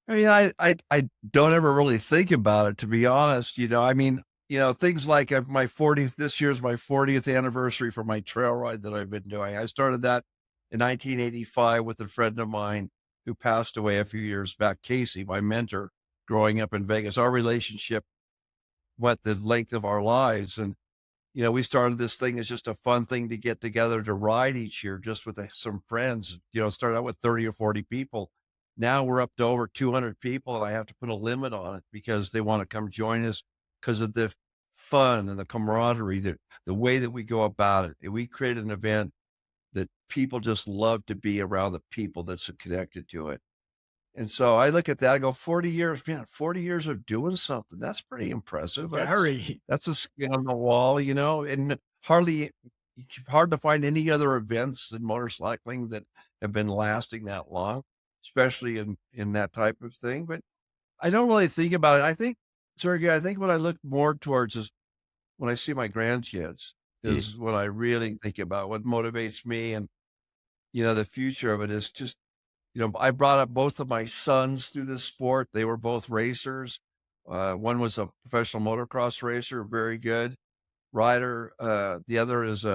I mean, I don't ever really think about it, to be honest. I mean, things like my 40th, this year's my 40th anniversary for my trail ride that I've been doing. I started that in 1985 with a friend of mine who passed away a few years back, Casey, my mentor, growing up in Vegas. Our relationship went the length of our lives. And, we started this thing as just a fun thing to get together to ride each year, just with some friends, started out with 30 or 40 people. Now we're up to over 200 people, and I have to put a limit on it because they want to come join us because of the fun and the camaraderie, the way that we go about it. And we create an event that people just love to be around the people that's connected to it. And so I look at that, I go, 40 years, man, 40 years of doing something. That's pretty impressive. Very. That's a skin on the wall, and hard to find any other events in motorcycling that have been lasting that long, especially in that type of thing. But I don't really think about it. I think, Sergey, I think what I look more towards is when I see my grandkids is what I really think about, what motivates me. And, the future of it is just, I brought up both of my sons through this sport. They were both racers. One was a professional motocross racer, very good rider. The other is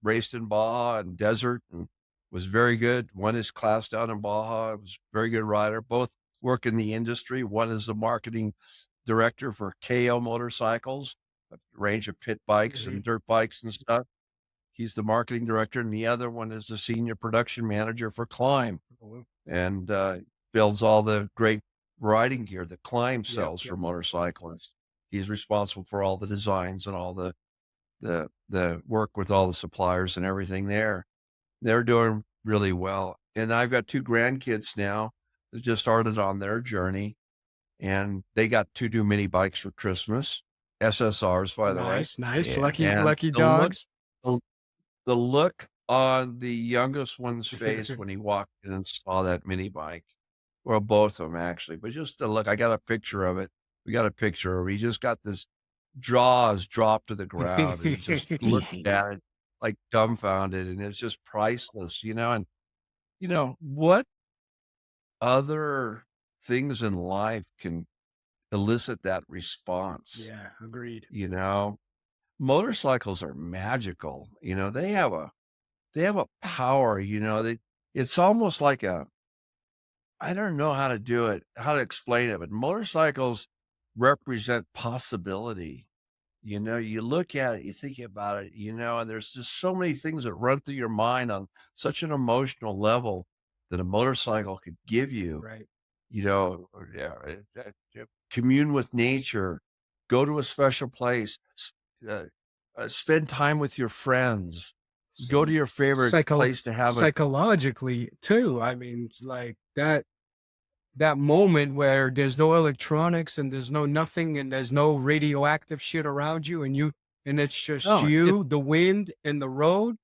raced in Baja and desert and was very good. One is classed out in Baja, was a very good rider. Both work in the industry. One is the marketing director for KO Motorcycles, a range of pit bikes and dirt bikes and stuff. He's the marketing director, and the other one is the senior production manager for Climb, and builds all the great riding gear that Climb sells for motorcyclists. He's responsible for all the designs and all the work with all the suppliers and everything there. They're doing really well. And I've got two grandkids now that just started on their journey, and they got two new mini bikes for Christmas, SSRs, by the way. Nice. Yeah. Lucky And dogs. the look on the youngest one's face when he walked in and saw that mini bike, well, both of them actually, but just the look, I got a picture of it. We got a picture of it. He just got this jaws dropped to the ground. And he just looked at it like dumbfounded, and it's just priceless, and what other things in life can elicit that response? Yeah, agreed. Motorcycles are magical. They have a power, it's almost like I don't know how to explain it, but motorcycles represent possibility. You look at it, you think about it, and there's just so many things that run through your mind on such an emotional level that a motorcycle could give you. Right. Commune with nature, go to a special place, spend time with your friends, go to your favorite place to have psychologically too. I mean, it's like that moment where there's no electronics and there's no nothing and there's no radioactive shit around you and it's just the wind and the road.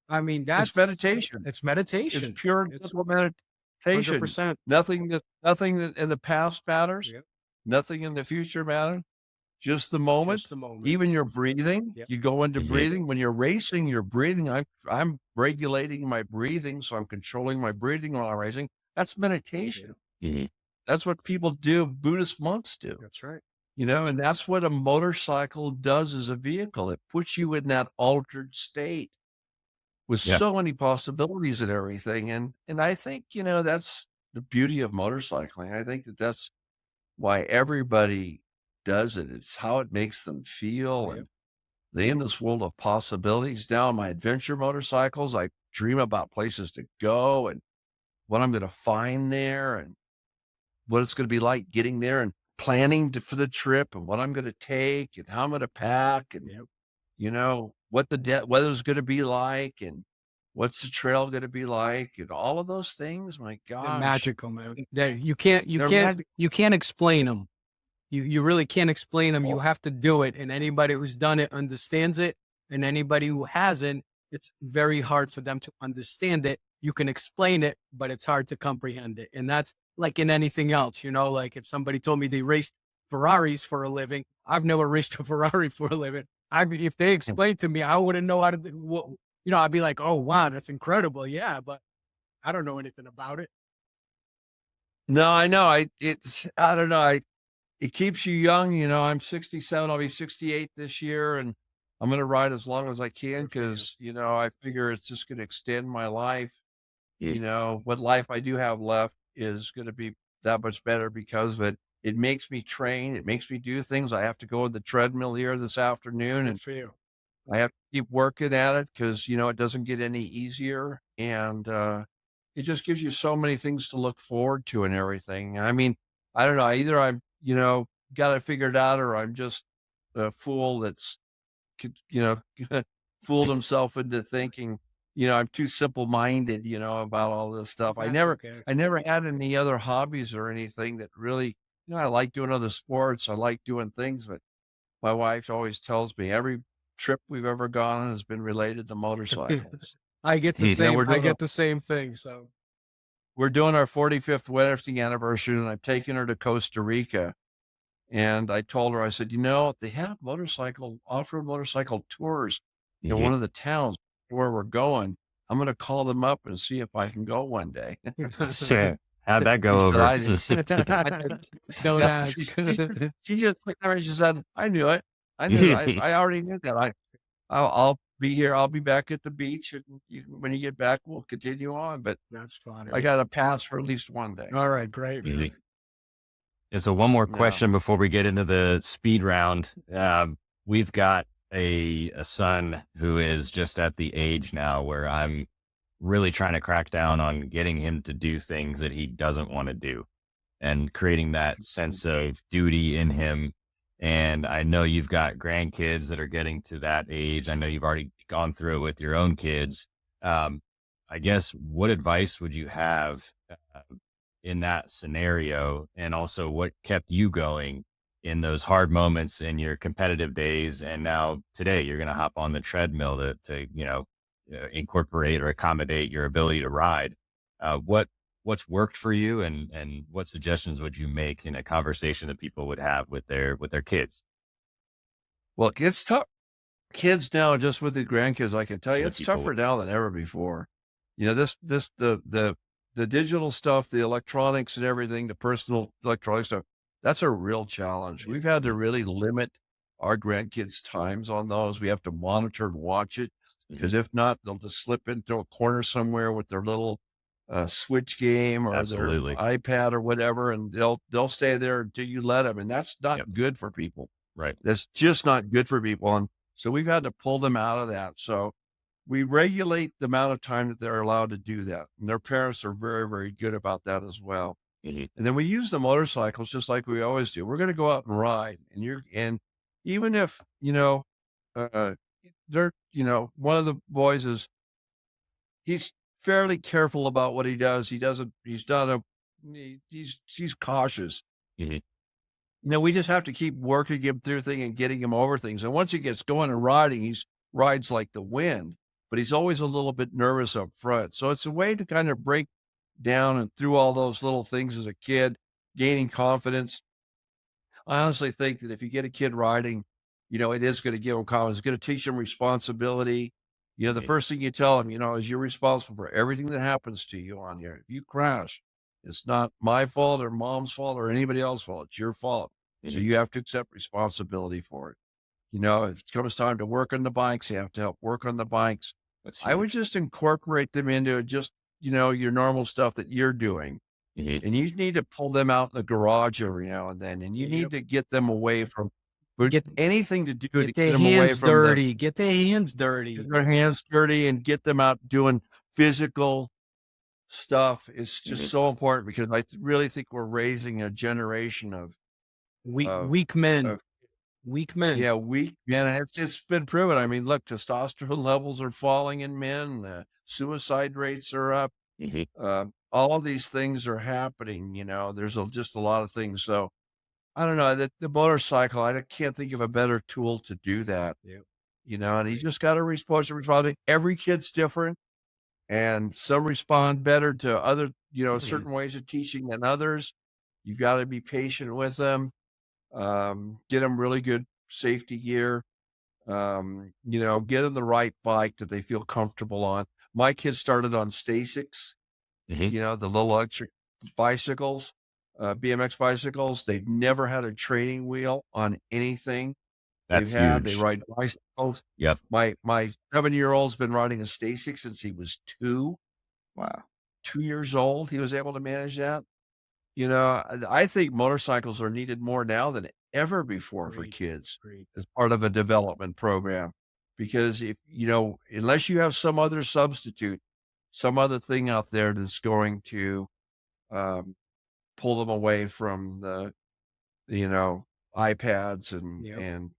I mean, it's meditation. It's meditation. It's pure meditation. 100%. Nothing that in the past matters. Yep. Nothing in the future matters. Just the moment. Even your breathing. Yep. You go into breathing. When you're racing, you're breathing. I'm regulating my breathing, so I'm controlling my breathing while I'm racing. That's meditation. That's what people do. Buddhist monks do. That's right. And that's what a motorcycle does as a vehicle. It puts you in that altered state with so many possibilities and everything. And I think, that's the beauty of motorcycling. I think that that's why everybody does it. It's how it makes them feel. Yep. And they in this world of possibilities. Now on my adventure motorcycles, I dream about places to go and what I'm going to find there and what it's going to be like getting there and planning for the trip and what I'm going to take and how I'm going to pack and, Yep. you know, what the weather's going to be like and what's the trail going to be like and all of those things. My They're gosh, magical, man. They're, they're magic. you can't explain them. You really can't explain them. You have to do it. And anybody who's done it understands it. And anybody who hasn't, it's very hard for them to understand it. You can explain it, but it's hard to comprehend it. And that's like in anything else, you know, like if somebody told me they raced Ferraris for a living, I've never raced a Ferrari for a living. If they explained to me, I wouldn't know how to, you know, I'd be like, oh, wow, that's incredible. Yeah. But I don't know anything about it. No, I know. I don't know. It keeps you young. You know, I'm 67. I'll be 68 this year and I'm going to ride as long as I can because, you know, I figure it's just going to extend my life. You know, what life I do have left is going to be that much better because of it. It makes me train. It makes me do things. I have to go on the treadmill here this afternoon and For you. I have to keep working at it because, you know, it doesn't get any easier. And it just gives you so many things to look forward to and everything. I mean, I don't know. Either I'm, you know, got it figured out or I'm just a fool that's, you know, fooled himself into thinking, you know, I'm too simple-minded, you know, about all this stuff. I never had any other hobbies or anything that really, you know, I like doing other sports. I like doing things, but my wife always tells me every trip we've ever gone on has been related to motorcycles. I get the You know, same. I get the same thing. So we're doing our 45th wedding anniversary, and I'm taking her to Costa Rica. And I told her, I said, you know, they have off-road motorcycle tours in one of the towns where we're going. I'm going to call them up and see if I can go one day. Sure. How'd that go over? don't ask. She just she said, I knew it. I knew it. I already knew that. I'll be here. I'll be back at the beach. And when you get back, we'll continue on. But That's funny. I got a pass for at least one day. All right, great. Really? And so one more question before we get into the speed round. We've got a son who is just at the age now where I'm really trying to crack down on getting him to do things that he doesn't want to do and creating that sense of duty in him. And I know you've got grandkids that are getting to that age. I know you've already gone through it with your own kids. I guess what advice would you have in that scenario? And also what kept you going in those hard moments in your competitive days? And now today you're going to hop on the treadmill to, you know, incorporate or accommodate your ability to ride. What's worked for you and what suggestions would you make in a conversation that people would have with their kids? Well, it's tough. Kids now, just with the grandkids, I can tell you, Sure, it's people tougher now than ever before. You know, the digital stuff, the electronics and everything, the personal electronic stuff, that's a real challenge. We've had to really limit our grandkids' times on those. We have to monitor and watch it because if not, they'll just slip into a corner somewhere with their little Switch game or Absolutely. their iPad or whatever, and they'll stay there until you let them. And that's not good for people. Right. That's just not good for people. And so we've had to pull them out of that. So we regulate the amount of time that they're allowed to do that. And their parents are very, very good about that as well. And then we use the motorcycles just like we always do. We're going to go out and ride. And even if, you know, one of the boys he's fairly careful about what he does. He's cautious. You know, we just have to keep working him through things and getting him over things. And once he gets going and riding, he rides like the wind, but he's always a little bit nervous up front. So it's a way to kind of break down and through all those little things as a kid, gaining confidence. I honestly think that if you get a kid riding, you know, it is going to give them confidence. It's going to teach them responsibility. You know, the first thing you tell them, you know, is you're responsible for everything that happens to you on here. If you crash, it's not my fault or mom's fault or anybody else's fault. It's your fault. So you have to accept responsibility for it. You know, if it comes time to work on the bikes, you have to help work on the bikes. I would just incorporate them into just, you know, your normal stuff that you're doing. and you need to pull them out in the garage every now and then, and you need to get them away from Get anything to do to get their get them away hands from dirty. Get their hands dirty. get their hands dirty and get them out doing physical stuff. It's just so important because I really think we're raising a generation of Weak men. of- Weak men. yeah, it's been proven. I mean, look, testosterone levels are falling in men. Suicide rates are up. All of these things are happening. There's just a lot of things. So I don't know, the motorcycle, I can't think of a better tool to do that. Yep. And you just got to respond. Every kid's different, and some respond better to other, certain ways of teaching than others. You got to be patient with them. Get them really good safety gear. Get them the right bike that they feel comfortable on. My kids started on Stasics, the little electric bicycles, BMX bicycles. They've never had a training wheel on anything. That's They huge. ride bicycles. Yep. My 7-year-old's been riding a Stasic since he was 2. Wow. 2 years old. He was able to manage that. I think motorcycles are needed more now than ever before for Agreed. kids Agreed. as part of a development program. Because if, unless you have some other substitute, some other thing out there that's going to pull them away from the, iPads and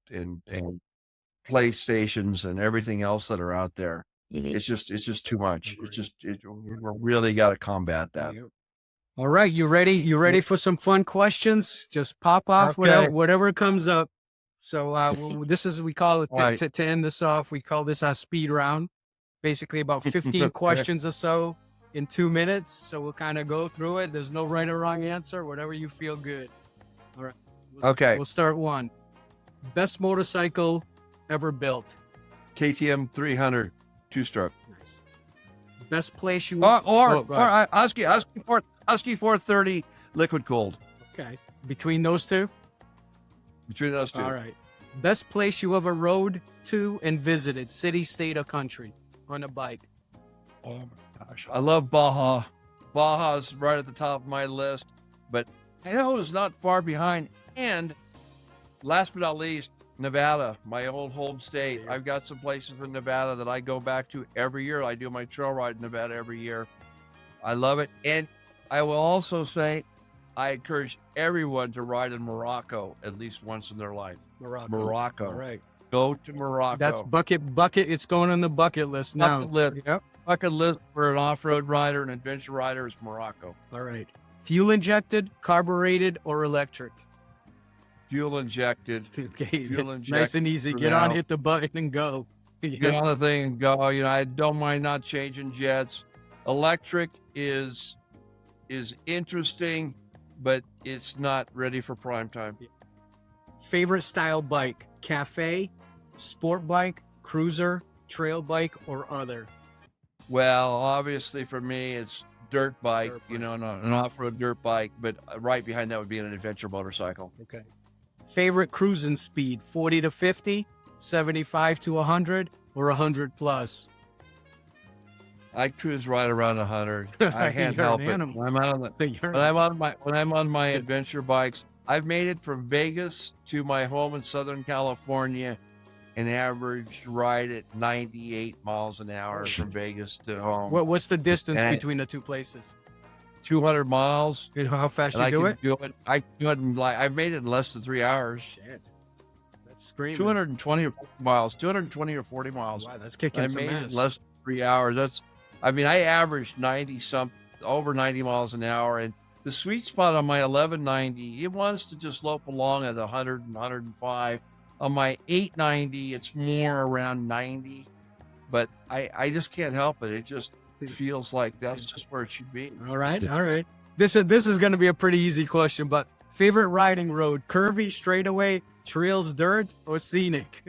PlayStations and everything else that are out there. It's just too much. Agreed. We really got to combat that. Yep. All right, you ready? You ready for some fun questions? Just pop off Okay. whatever comes up. So this is, we call it, Right. to end this off, we call this our speed round. Basically about 15 Okay. questions or so in 2 minutes. So we'll kind of go through it. There's no right or wrong answer, whatever you feel good. All right. Okay. We'll start one. Best motorcycle ever built. KTM 300 2-stroke. Nice. Best place you Or go ahead. Husky 430 liquid cooled. Okay. Between those two? Between those two. All right. Best place you ever rode to and visited, city, state, or country on a bike? Oh my gosh. I love Baja. Baja's right at the top of my list, but Idaho is not far behind. And last but not least, Nevada, my old home state. Yeah. I've got some places in Nevada that I go back to every year. I do my trail ride in Nevada every year. I love it. And I will also say, I encourage everyone to ride in Morocco at least once in their life. Morocco. All right. Go to Morocco. That's bucket. It's going on the bucket list now. Bucket list. Yep. Bucket list for an off-road rider, an adventure rider is Morocco. All right. Fuel injected, carbureted, or electric? Fuel injected. Okay. Fuel Nice injected and easy. for Get on, now. hit the button, and go. Get on the thing and go. I don't mind not changing jets. Electric is interesting, but it's not ready for prime time. Favorite style bike? Cafe, sport bike, cruiser, trail bike, or other? Well, obviously for me, it's dirt bike, Dirt bike. an off-road dirt bike, but right behind that would be an adventure motorcycle. Okay. Favorite cruising speed? 40 to 50, 75 to 100, or 100 plus? I cruise right around 100. I can't You're an help it. animal. When I'm on my adventure bikes, I've made it from Vegas to my home in Southern California, an average ride at 98 miles an hour from Vegas to home. What's the distance And I- between the two places? 200 miles. You know how fast And you do it? I do it in I've made it in less than 3 hours. Shit. That's screaming. 220 or 40 miles. 220 or 40 miles. Wow, that's kicking I some made it ass. in less than 3 hours. I averaged over 90 miles an hour. And the sweet spot on my 1190, it wants to just lope along at 100 and 105. On my 890, it's more around 90. But I just can't help it. It just feels like that's just where it should be. All right, all right. This is going to be a pretty easy question, but favorite riding road: curvy, straightaway, trails, dirt, or scenic?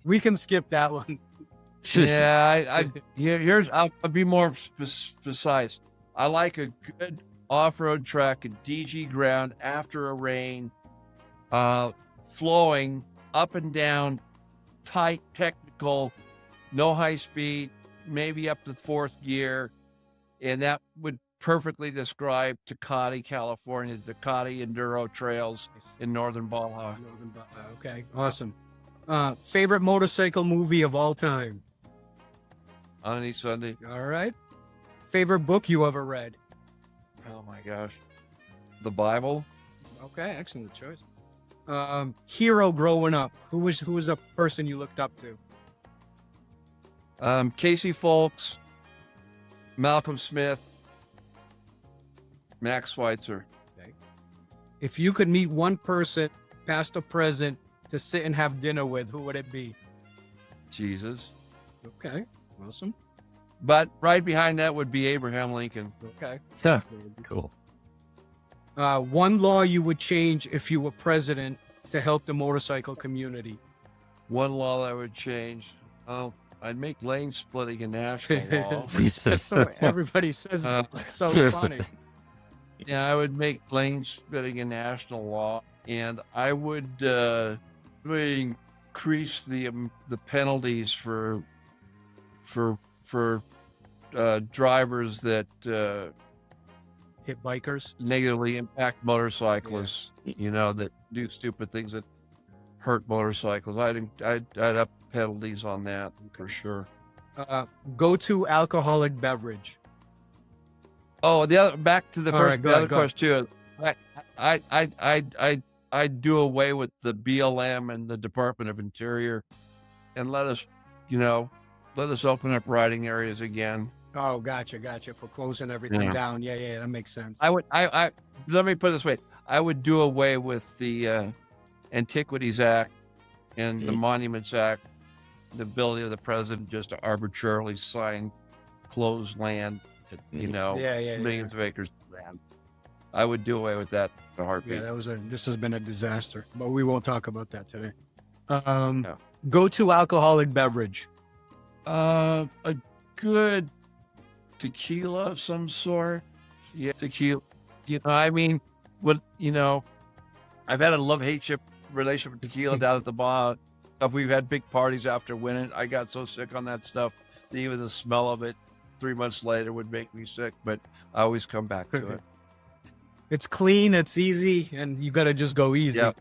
We can skip that one. Yeah, I'll be more precise. I like a good off-road track, a DG ground after a rain, flowing up and down, tight, technical, no high speed, maybe up to fourth gear, and that would perfectly describe Tecate, California, Tecate Enduro Trails in northern Baja. Okay, awesome. Favorite motorcycle movie of all time? On any Sunday. All right. Favorite book you ever read? Oh my gosh. The Bible. Okay, excellent choice. Hero growing up. Who was a person you looked up to? Casey Folks, Malcolm Smith, Max Schweitzer. Okay. If you could meet one person, past or present, to sit and have dinner with, who would it be? Jesus. Okay, awesome. But right behind that would be Abraham Lincoln. Okay. Cool. One law you would change if you were president to help the motorcycle community. One law that would change. Oh, I'd make lane splitting a national law. That's what everybody says. It's so funny. Yeah, I would make lane splitting a national law, and I would increase the penalties for drivers that Hit bikers. negatively impact motorcyclists. You know, that do stupid things that hurt motorcycles. I'd up penalties on that for sure. Go to alcoholic beverage. Oh, back to the All first right, go the ahead, other question too. I'd do away with the BLM and the Department of Interior, and let us open up riding areas again. Oh, gotcha. For closing everything down. Yeah, that makes sense. I let me put it this way. I would do away with the Antiquities Act and the Monuments Act, the ability of the president just to arbitrarily sign closed land, millions of acres of land. I would do away with that in a heartbeat. Yeah, this has been a disaster, but we won't talk about that today. Go to alcoholic beverage. A good tequila of some sort. Yeah, tequila. I've had a love-hate relationship with tequila down at the bar. We've had big parties after winning. I got so sick on that stuff that even the smell of it 3 months later would make me sick, but I always come back to it. It's clean, it's easy, and you got to just go easy. Yeah.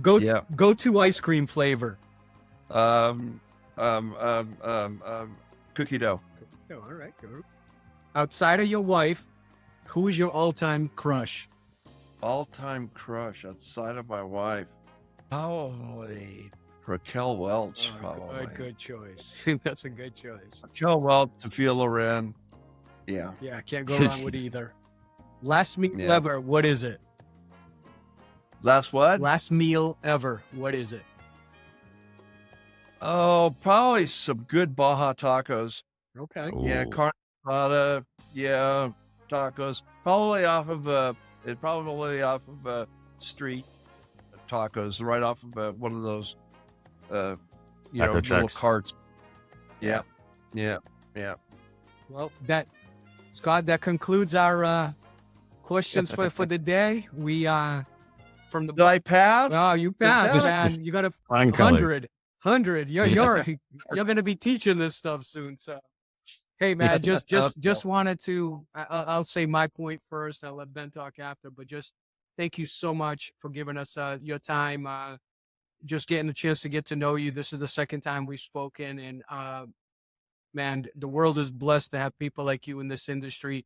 Go to ice cream flavor. Cookie dough. Oh, all right. Go. Outside of your wife, who is your all-time crush? All-time crush outside of my wife. Probably Raquel Welch. Probably. Good choice. That's a good choice. Raquel Welch, Sophia Loren. Yeah. Yeah, can't go wrong with either. Last meal ever, what is it? Last what? Last meal ever, what is it? Oh, probably some good Baja tacos. Okay. Ooh. Yeah, carne asada. Yeah, tacos. Probably off of street tacos, right off of one of those, little trucks. carts. Yeah. Well, Scott, that concludes our questions for the day. We from the. Did I pass? Oh, you passed, man. You got a Fine color. 100. You're going to be teaching this stuff soon. So, hey, man, just wanted to. I'll say my point first. I'll let Ben talk after. But just thank you so much for giving us your time. Just getting a chance to get to know you. This is the second time we've spoken, and man, the world is blessed to have people like you in this industry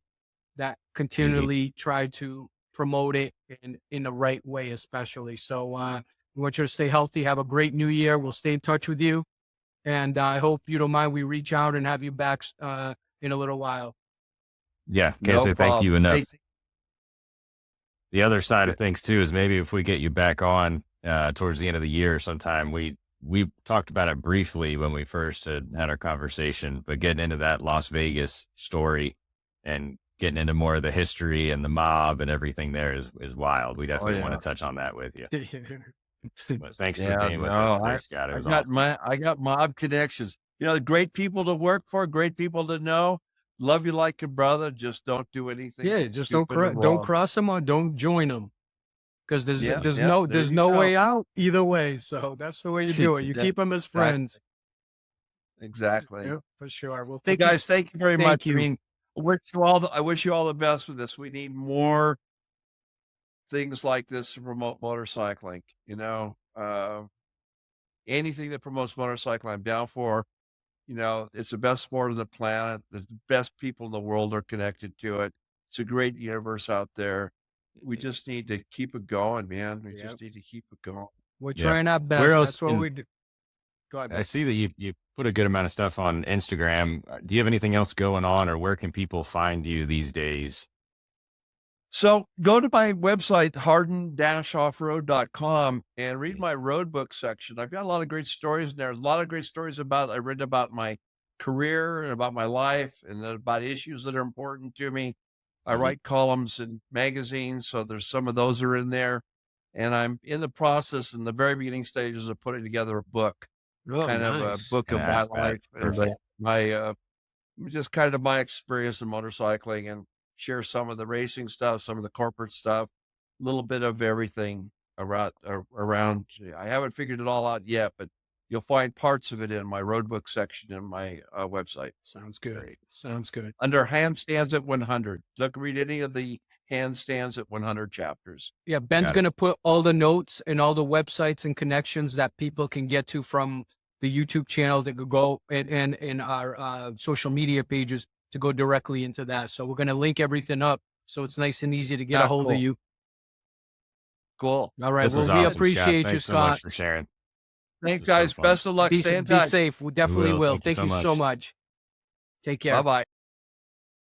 that continually try to promote it in the right way, especially. So we want you to stay healthy. Have a great new year. We'll stay in touch with you. And I hope you don't mind we reach out and have you back in a little while. Yeah, can't say thank you enough. The other side of things too is maybe if we get you back on towards the end of the year sometime, we talked about it briefly when we first had our conversation, but getting into that Las Vegas story and getting into more of the history and the mob and everything there is wild. We definitely want to touch on that with you. But thanks for being with us today, Scott. It was awesome. I got mob connections. Great people to work for, great people to know. Love you like a brother. Just don't do anything. Yeah, just don't cross them or don't join them. Because there's no way out either way. So that's the way you do it. You keep them as friends. Exactly. Yeah, for sure. Well, Thank you very much. You. I mean, I wish you all the best with this. We need more things like this in remote motorcycling. Anything that promotes motorcycling, I'm down for. It's the best sport on the planet. The best people in the world are connected to it. It's a great universe out there. We just need to keep it going, man. We just need to keep it going. We're Yeah. trying our best. Where else That's what can- we do. Go ahead. I see that you put a good amount of stuff on Instagram. Do you have anything else going on, or where can people find you these days? So go to my website, harden-offroad.com, and read my road book section. I've got a lot of great stories in there. There's a lot of great stories I read about my career and about my life and about issues that are important to me. I write columns in magazines, so there's some of those are in there. And I'm in the process, in the very beginning stages of putting together a book, Oh, kind of a nice. book of my That's life, and perfect. just kind of my experience in motorcycling, and share some of the racing stuff, some of the corporate stuff, a little bit of everything around. I haven't figured it all out yet, but you'll find parts of it in my road book section in my website. Sounds good. Great. Sounds good. Under Handstands at 100. Read any of the Handstands at 100 chapters. Yeah, Ben's Got it. going to put all the notes and all the websites and connections that people can get to from the YouTube channel that could go and in our social media pages to go directly into that. So we're going to link everything up so it's nice and easy to get a hold of you. Cool. All right. This is Well, we awesome, appreciate you, Thanks so much Scott. for sharing. Thanks, This is so guys. fun. Best of luck. Be Stay in be touch. safe. We definitely will. will. Thank you Thank so you so much. much. Take care. Bye-bye.